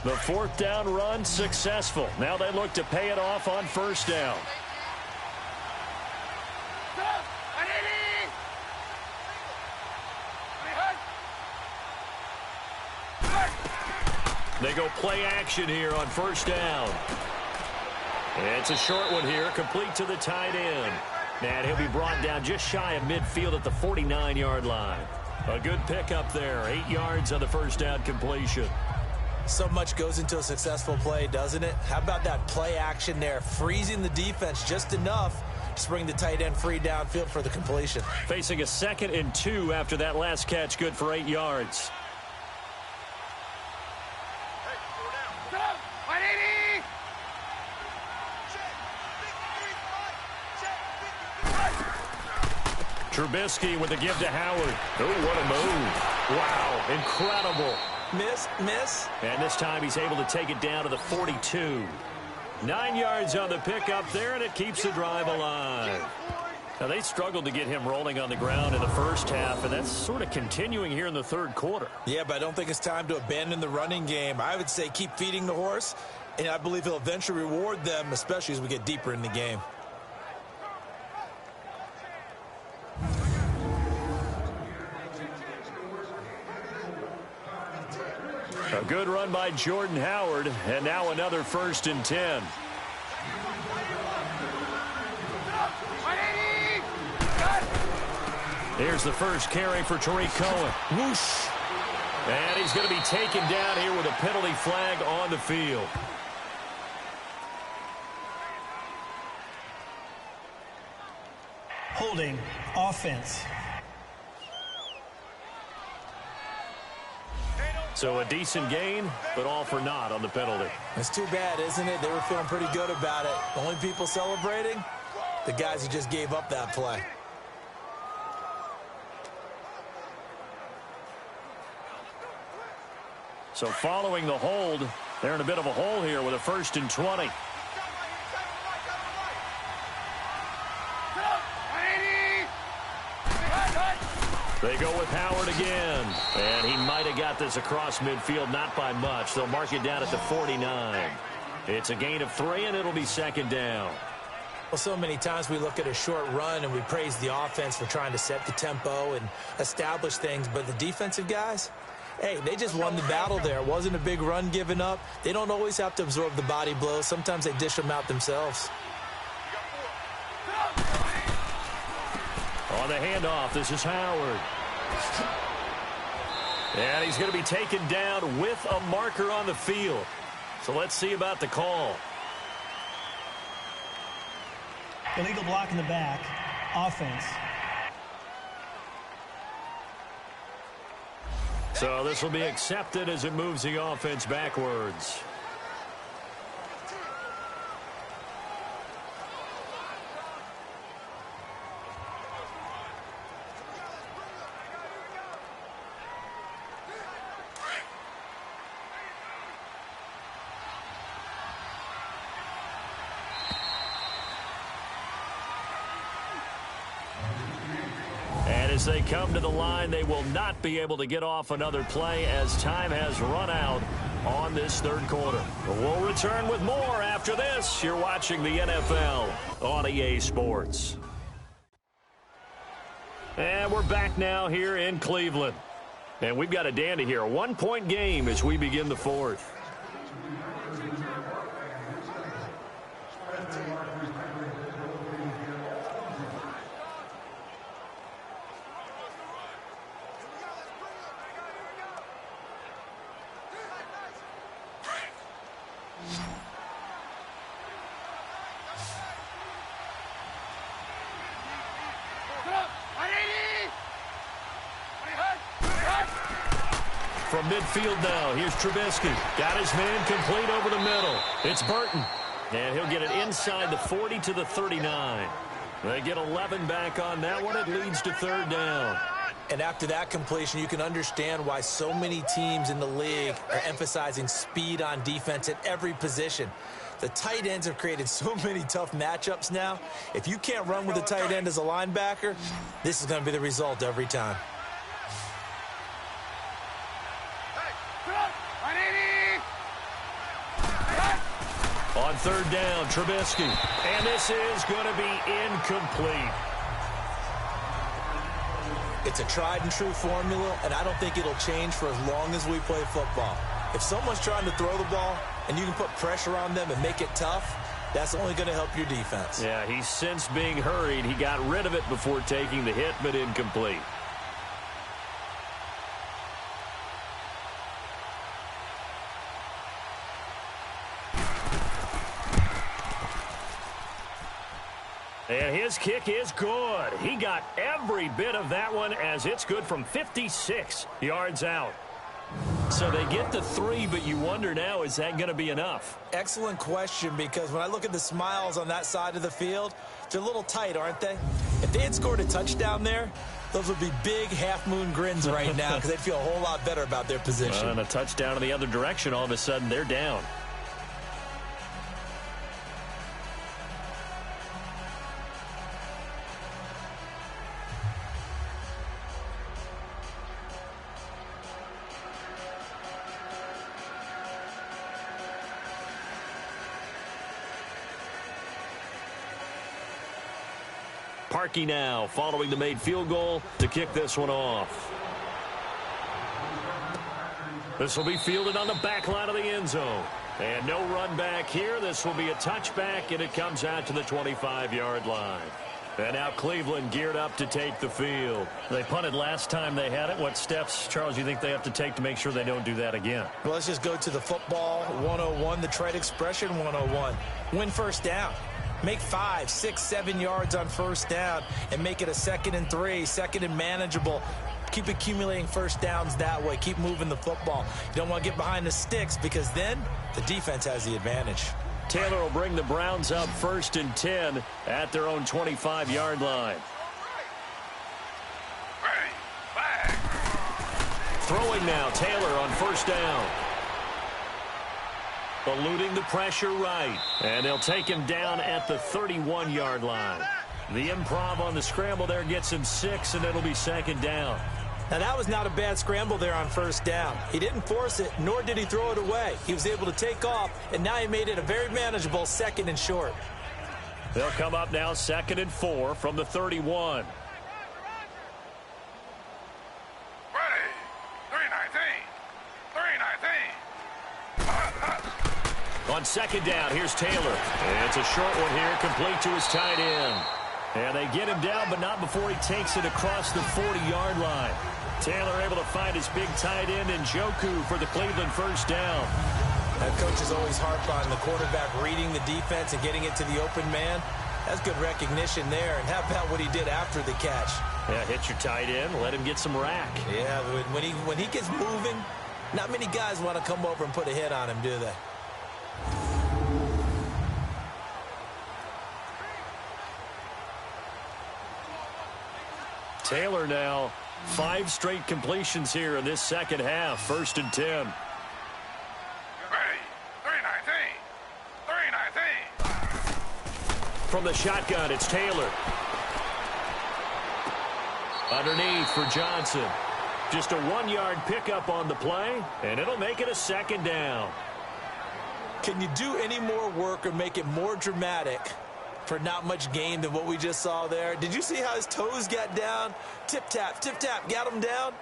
The fourth down run successful. Now they look to pay it off on first down. They go play action here on first down. It's a short one here, complete to the tight end. And he'll be brought down just shy of midfield at the 49-yard line. A good pickup there, 8 yards on the first down completion. So much goes into a successful play, doesn't it? How about that play action there, freezing the defense just enough to bring the tight end free downfield for the completion. Facing a 2nd and 2 after that last catch, good for 8 yards. Trubisky with a give to Howard. Oh, what a move. Wow, incredible. Miss. And this time he's able to take it down to the 42. 9 yards on the pickup there, and it keeps the drive alive. Now, they struggled to get him rolling on the ground in the first half, and that's sort of continuing here in the third quarter. Yeah, but I don't think it's time to abandon the running game. I would say keep feeding the horse, and I believe he'll eventually reward them, especially as we get deeper in the game. A good run by Jordan Howard, and now another 1st and 10. Here's the first carry for Tariq Cohen. Whoosh! And he's going to be taken down here with a penalty flag on the field. Holding offense. So a decent gain, but all for naught on the penalty. It's too bad, isn't it? They were feeling pretty good about it. The only people celebrating? The guys who just gave up that play. So following the hold, they're in a bit of a hole here with a 1st and 20. They go with Howard again, and he might have got this across midfield, not by much. They'll mark it down at the 49. It's a gain of 3, and it'll be 2nd down. Well, so many times we look at a short run and we praise the offense for trying to set the tempo and establish things, but the defensive guys, hey, they just won the battle there. It wasn't a big run given up. They don't always have to absorb the body blows. Sometimes they dish them out themselves. On the handoff, this is Howard. And he's going to be taken down with a marker on the field. So let's see about the call. Illegal block in the back. Offense. So this will be accepted as it moves the offense backwards. As they come to the line, they will not be able to get off another play as time has run out on this third quarter. We'll return with more after this. You're watching the NFL on EA Sports. And we're back now here in Cleveland. And we've got a dandy here. A 1-point game as we begin the fourth. From midfield now, here's Trubisky. Got his man complete over the middle. It's Burton. And he'll get it inside the 40 to the 39. They get 11 back on that one. It leads to third down. And after that completion, you can understand why so many teams in the league are emphasizing speed on defense at every position. The tight ends have created so many tough matchups now. If you can't run with a tight end as a linebacker, this is going to be the result every time. On third down, Trubisky. And this is going to be incomplete. It's a tried and true formula, and I don't think it'll change for as long as we play football. If someone's trying to throw the ball and you can put pressure on them and make it tough, that's only going to help your defense. Yeah, he's since being hurried. He got rid of it before taking the hit, but incomplete. And his kick is good. He got every bit of that one as it's good from 56 yards out. So they get the 3, but you wonder now, is that going to be enough? Excellent question, because when I look at the smiles on that side of the field, they're a little tight, aren't they? If they had scored a touchdown there, those would be big half-moon grins right now because they'd feel a whole lot better about their position. And a touchdown in the other direction, all of a sudden they're down. Parkey now following the made field goal to kick this one off. This will be fielded on the back line of the end zone. And no run back here. This will be a touchback, and it comes out to the 25-yard line. And now Cleveland geared up to take the field. They punted last time they had it. What steps, Charles, you think they have to take to make sure they don't do that again? Well, let's just go to the football 101, the trade expression 101. Win first down. Make 5, 6, 7 yards on first down and make it a 2nd and 3, 2nd and manageable. Keep accumulating first downs that way. Keep moving the football. You don't want to get behind the sticks because then the defense has the advantage. Taylor will bring the Browns up 1st and 10 at their own 25-yard line. Throwing now, Taylor on first down. Eluding the pressure right. And they'll take him down at the 31-yard line. The improv on the scramble there gets him 6, and it'll be 2nd down. Now, that was not a bad scramble there on first down. He didn't force it, nor did he throw it away. He was able to take off, and now he made it a very manageable 2nd and short. They'll come up now 2nd and 4 from the 31. On 2nd down, here's Taylor. And it's a short one here, complete to his tight end. And they get him down, but not before he takes it across the 40-yard line. Taylor able to find his big tight end in Njoku for the Cleveland first down. That coach is always harp on the quarterback reading the defense and getting it to the open man. That's good recognition there. And how about what he did after the catch? Yeah, hit your tight end, let him get some rack. Yeah, when he gets moving, not many guys want to come over and put a hit on him, do they? Taylor now 5 straight completions here in this second half. 1st and 10. From the shotgun, it's Taylor. Underneath for Johnson. Just a 1-yard pickup on the play, and it'll make it a 2nd down. Can you do any more work or make it more dramatic for not much gain than what we just saw there? Did you see how his toes got down? Tip-tap, got him down.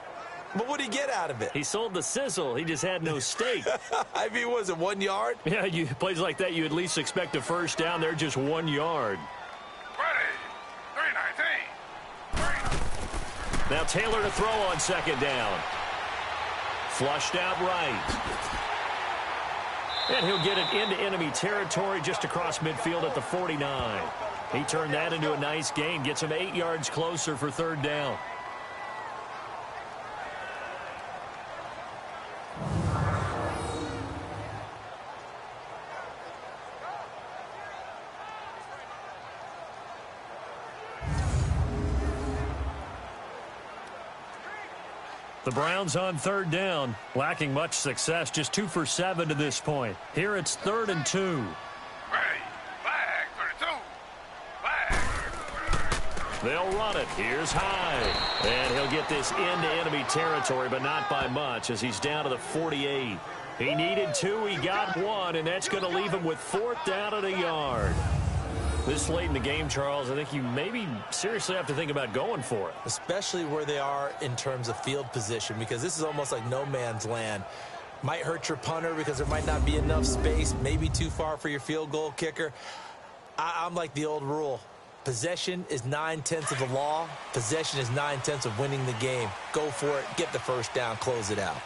But what did he get out of it? He sold the sizzle. He just had no steak. I mean, was it 1 yard? Yeah, plays like that, you at least expect a first down. They're just 1 yard. Now Taylor to throw on 2nd down. Flushed out right. And he'll get it into enemy territory just across midfield at the 49. He turned that into a nice gain. Gets him 8 yards closer for 3rd down. The Browns on third down, lacking much success, just 2 for 7 to this point. Here it's 3rd and 2. They'll run it. Here's Hyde. And he'll get this into enemy territory, but not by much as he's down to the 48. He needed 2. He got 1, and that's going to leave him with 4th down and a yard. This late in the game, Charles, I think you maybe seriously have to think about going for it. Especially where they are in terms of field position, because this is almost like no man's land. Might hurt your punter because there might not be enough space, maybe too far for your field goal kicker. I'm like the old rule. Possession is 9/10 of the law. Possession is 9/10 of winning the game. Go for it. Get the first down. Close it out.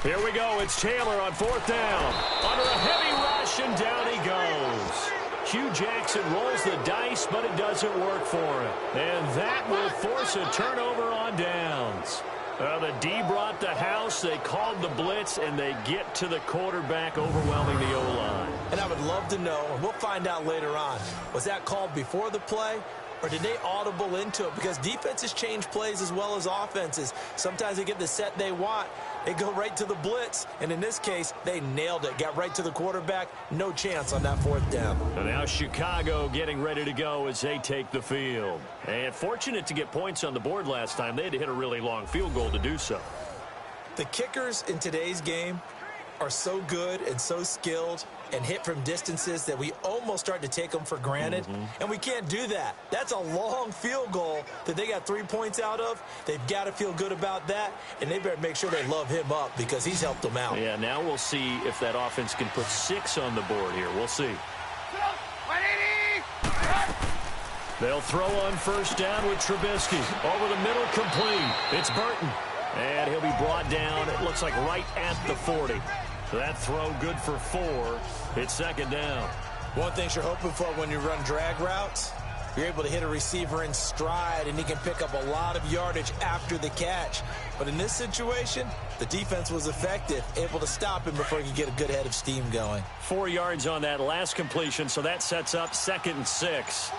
Here we go. It's Taylor on 4th down. Under a heavy rush, and down he goes. Hugh Jackson rolls the dice, but it doesn't work for him. And that will force a turnover on downs. The D brought the house. They called the blitz, and they get to the quarterback, overwhelming the O-line. And I would love to know, and we'll find out later on, was that called before the play, or did they audible into it? Because defenses change plays as well as offenses. Sometimes they get the set they want. They go right to the blitz, and in this case, they nailed it. Got right to the quarterback. No chance on that 4th down. And now Chicago getting ready to go as they take the field. And fortunate to get points on the board last time. They had to hit a really long field goal to do so. The kickers in today's game are so good and so skilled and hit from distances that we almost start to take them for granted. And we can't do that. That's a long field goal that they got 3 points out of. They've got to feel good about that, and they better make sure they love him up because he's helped them out. Yeah, now we'll see if that offense can put 6 on the board here. We'll see. They'll throw on 1st down with Trubisky. Over the middle, complete. It's Burton. And he'll be brought down, it looks like right at the 40. So that throw good for 4. It's 2nd down. One thing you're hoping for when you run drag routes, you're able to hit a receiver in stride, and he can pick up a lot of yardage after the catch. But in this situation, the defense was effective, able to stop him before he could get a good head of steam going. 4 yards on that last completion, so that sets up 2nd and 6.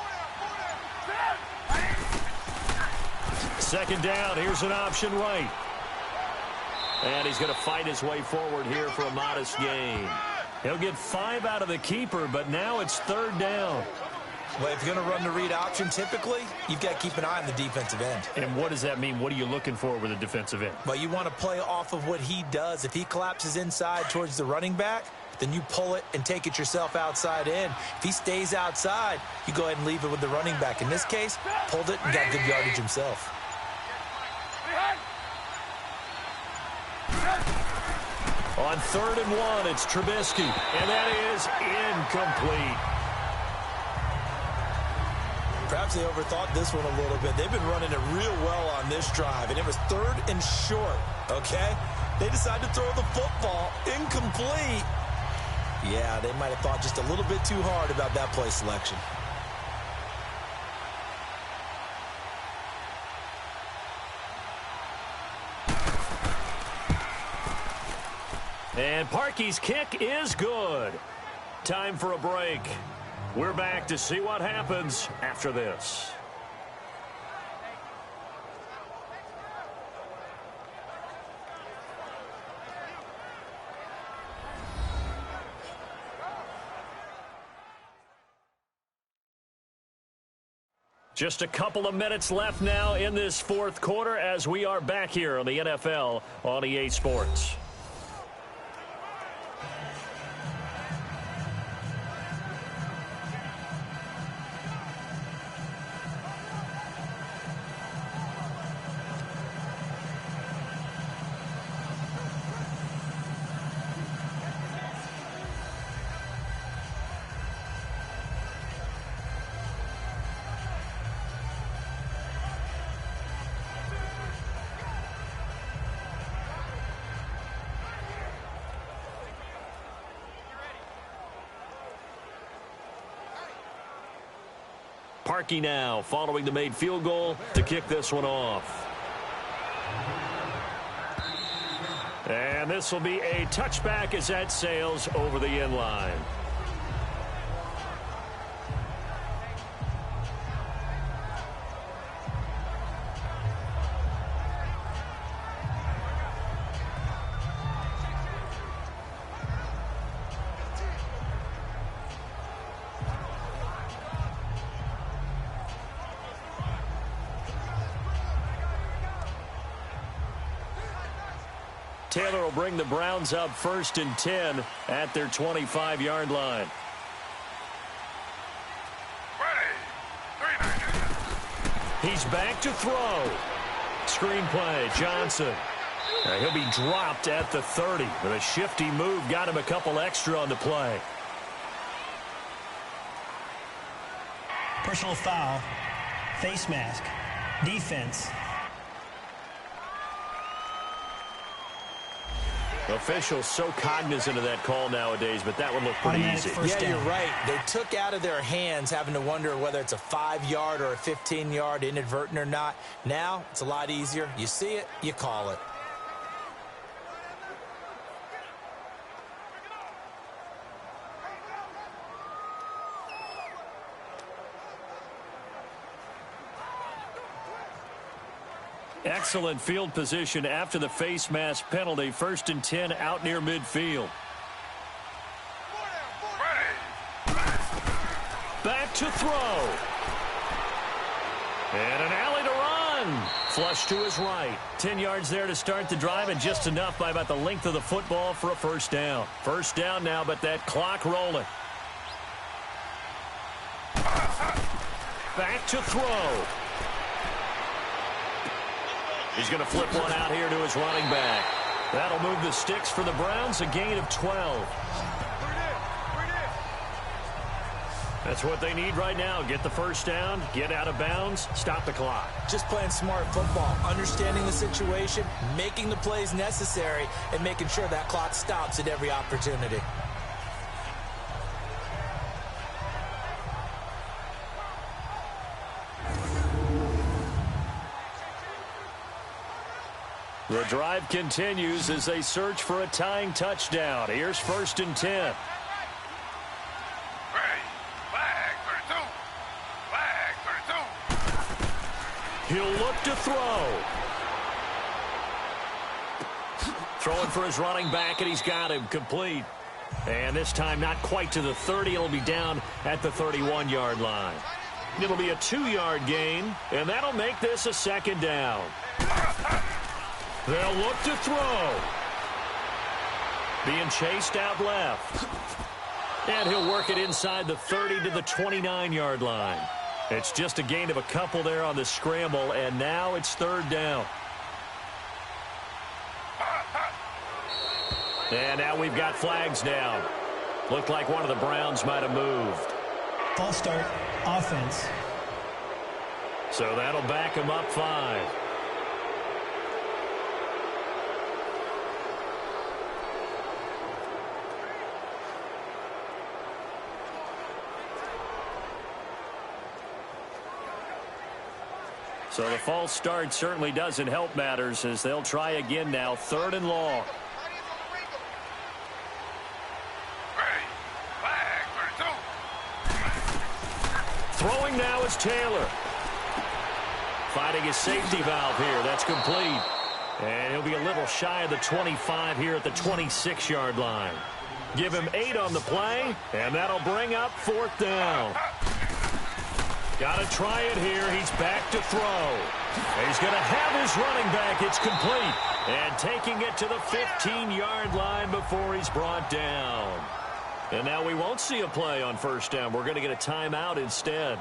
2nd down, here's an option right. And he's going to fight his way forward here for a modest gain. He'll get 5 out of the keeper, but now it's 3rd down. Well, if you're going to run the read option, typically, you've got to keep an eye on the defensive end. And what does that mean? What are you looking for with a defensive end? Well, you want to play off of what he does. If he collapses inside towards the running back, then you pull it and take it yourself outside in. If he stays outside, you go ahead and leave it with the running back. In this case, pulled it and got good yardage himself. On 3rd and 1, it's Trubisky, and that is incomplete. Perhaps they overthought this one a little bit. They've been running it real well on this drive, and it was 3rd and short, okay? They decided to throw the football incomplete. Yeah, they might have thought just a little bit too hard about that play selection. And Parkey's kick is good. Time for a break. We're back to see what happens after this. Just a couple of minutes left now in this 4th quarter as we are back here on the NFL on EA Sports. Parkey now following the made field goal to kick this one off. And this will be a touchback as that sails over the end line. Taylor will bring the Browns up 1st and 10 at their 25-yard line. He's back to throw. Screen play, Johnson. He'll be dropped at the 30. But a shifty move got him a couple extra on the play. Personal foul. Face mask. Defense. Officials so cognizant of that call nowadays, but that one looked pretty easy. Yeah, you're right. They took out of their hands having to wonder whether it's a 5-yard or a 15-yard inadvertent or not. Now, it's a lot easier. You see it, you call it. Excellent field position after the face mask penalty. 1st and 10 out near midfield. Back to throw. And an alley to run. Flush to his right. 10 yards there to start the drive, and just enough by about the length of the football for a first down. First down now, but that clock rolling. Back to throw. He's going to flip one out here to his running back. That'll move the sticks for the Browns, a gain of 12. That's what they need right now. Get the first down, get out of bounds, stop the clock. Just playing smart football, understanding the situation, making the plays necessary, and making sure that clock stops at every opportunity. The drive continues as they search for a tying touchdown. Here's 1st and 10. He'll look to throw. Throwing for his running back, and he's got him complete. And this time not quite to the 30. It'll be down at the 31-yard line. It'll be a 2-yard gain, and that'll make this a 2nd down. They'll look to throw. Being chased out left. And he'll work it inside the 30 to the 29-yard line. It's just a gain of a couple there on the scramble, and now it's 3rd down. And now we've got flags down. Looked like one of the Browns might have moved. False start, offense. So that'll back him up 5. So the false start certainly doesn't help matters as they'll try again now. 3rd and long. Throwing now is Taylor. Finding his safety valve here. That's complete. And he'll be a little shy of the 25 here at the 26-yard line. Give him 8 on the play, and that'll bring up 4th down. Got to try it here. He's back to throw. He's going to have his running back. It's complete. And taking it to the 15-yard line before he's brought down. And now we won't see a play on 1st down. We're going to get a timeout instead,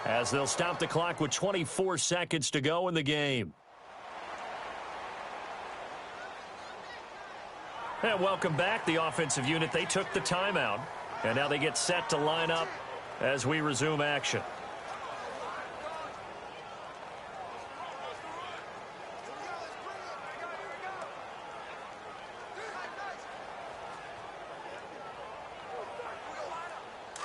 as they'll stop the clock with 24 seconds to go in the game. And welcome back, the offensive unit. They took the timeout, and now they get set to line up as we resume action.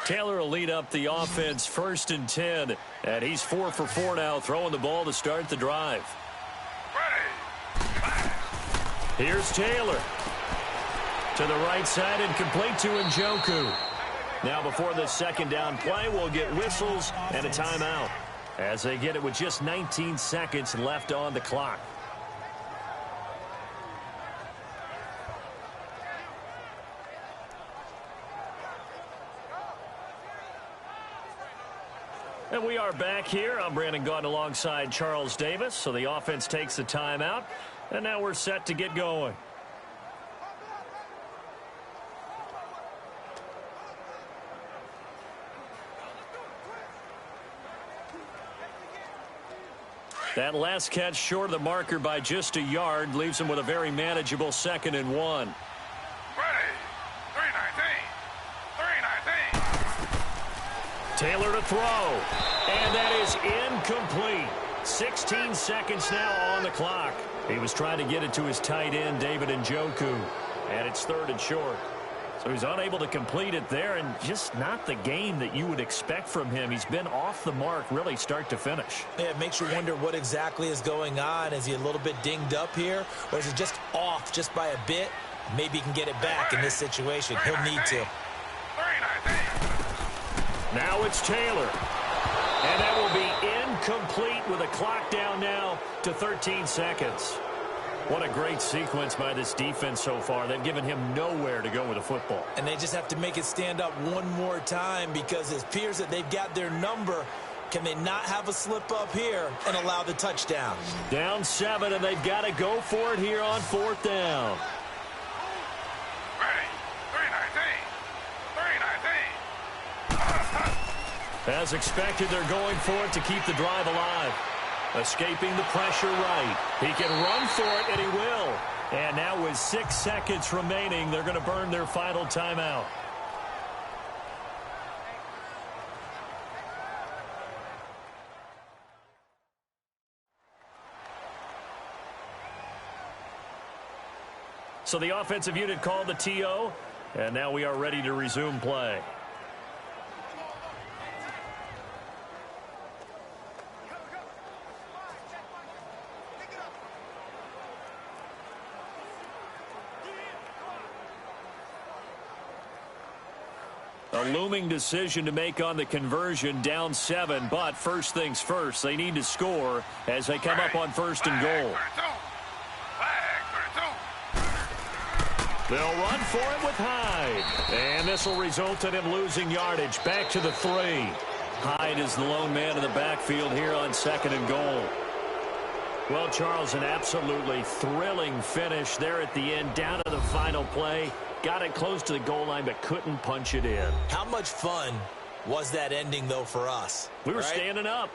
Taylor will lead up the offense 1st and 10, and he's 4 for 4 now, throwing the ball to start the drive. Here's Taylor. To the right side and complete to Njoku. Now before the 2nd down play, we'll get whistles and a timeout as they get it with just 19 seconds left on the clock. And we are back here. I'm Brandon Gaudin alongside Charles Davis. So the offense takes the timeout, and now we're set to get going. That last catch short of the marker by just a yard leaves him with a very manageable 2nd and 1. Ready. 319. 319. Taylor to throw. And that is incomplete. 16 seconds now on the clock. He was trying to get it to his tight end, David Njoku. And it's 3rd and short. So he's unable to complete it there, and just not the game that you would expect from him. He's been off the mark really start to finish. Yeah, it makes you wonder what exactly is going on. Is he a little bit dinged up here, or is he just off just by a bit? Maybe he can get it back in this situation. He'll need to. Now it's Taylor. And that will be incomplete with a clock down now to 13 seconds. What a great sequence by this defense so far. They've given him nowhere to go with the football. And they just have to make it stand up one more time because it appears that they've got their number. Can they not have a slip up here and allow the touchdown? Down 7, and they've got to go for it here on 4th down. Ready. 319. 319. As expected, they're going for it to keep the drive alive. Escaping the pressure right. He can run for it, and he will. And now with 6 seconds remaining, they're going to burn their final timeout. So the offensive unit called the TO, and now we are ready to resume play. A looming decision to make on the conversion, down 7, but first things first, they need to score as they come up on 1st and goal. They'll run for it with Hyde, and this will result in him losing yardage back to the 3. Hyde is the lone man in the backfield here on 2nd and goal. Well, Charles, an absolutely thrilling finish there at the end, down to the final play. Got it close to the goal line, but couldn't punch it in. How much fun was that ending, though, for us? We were standing up.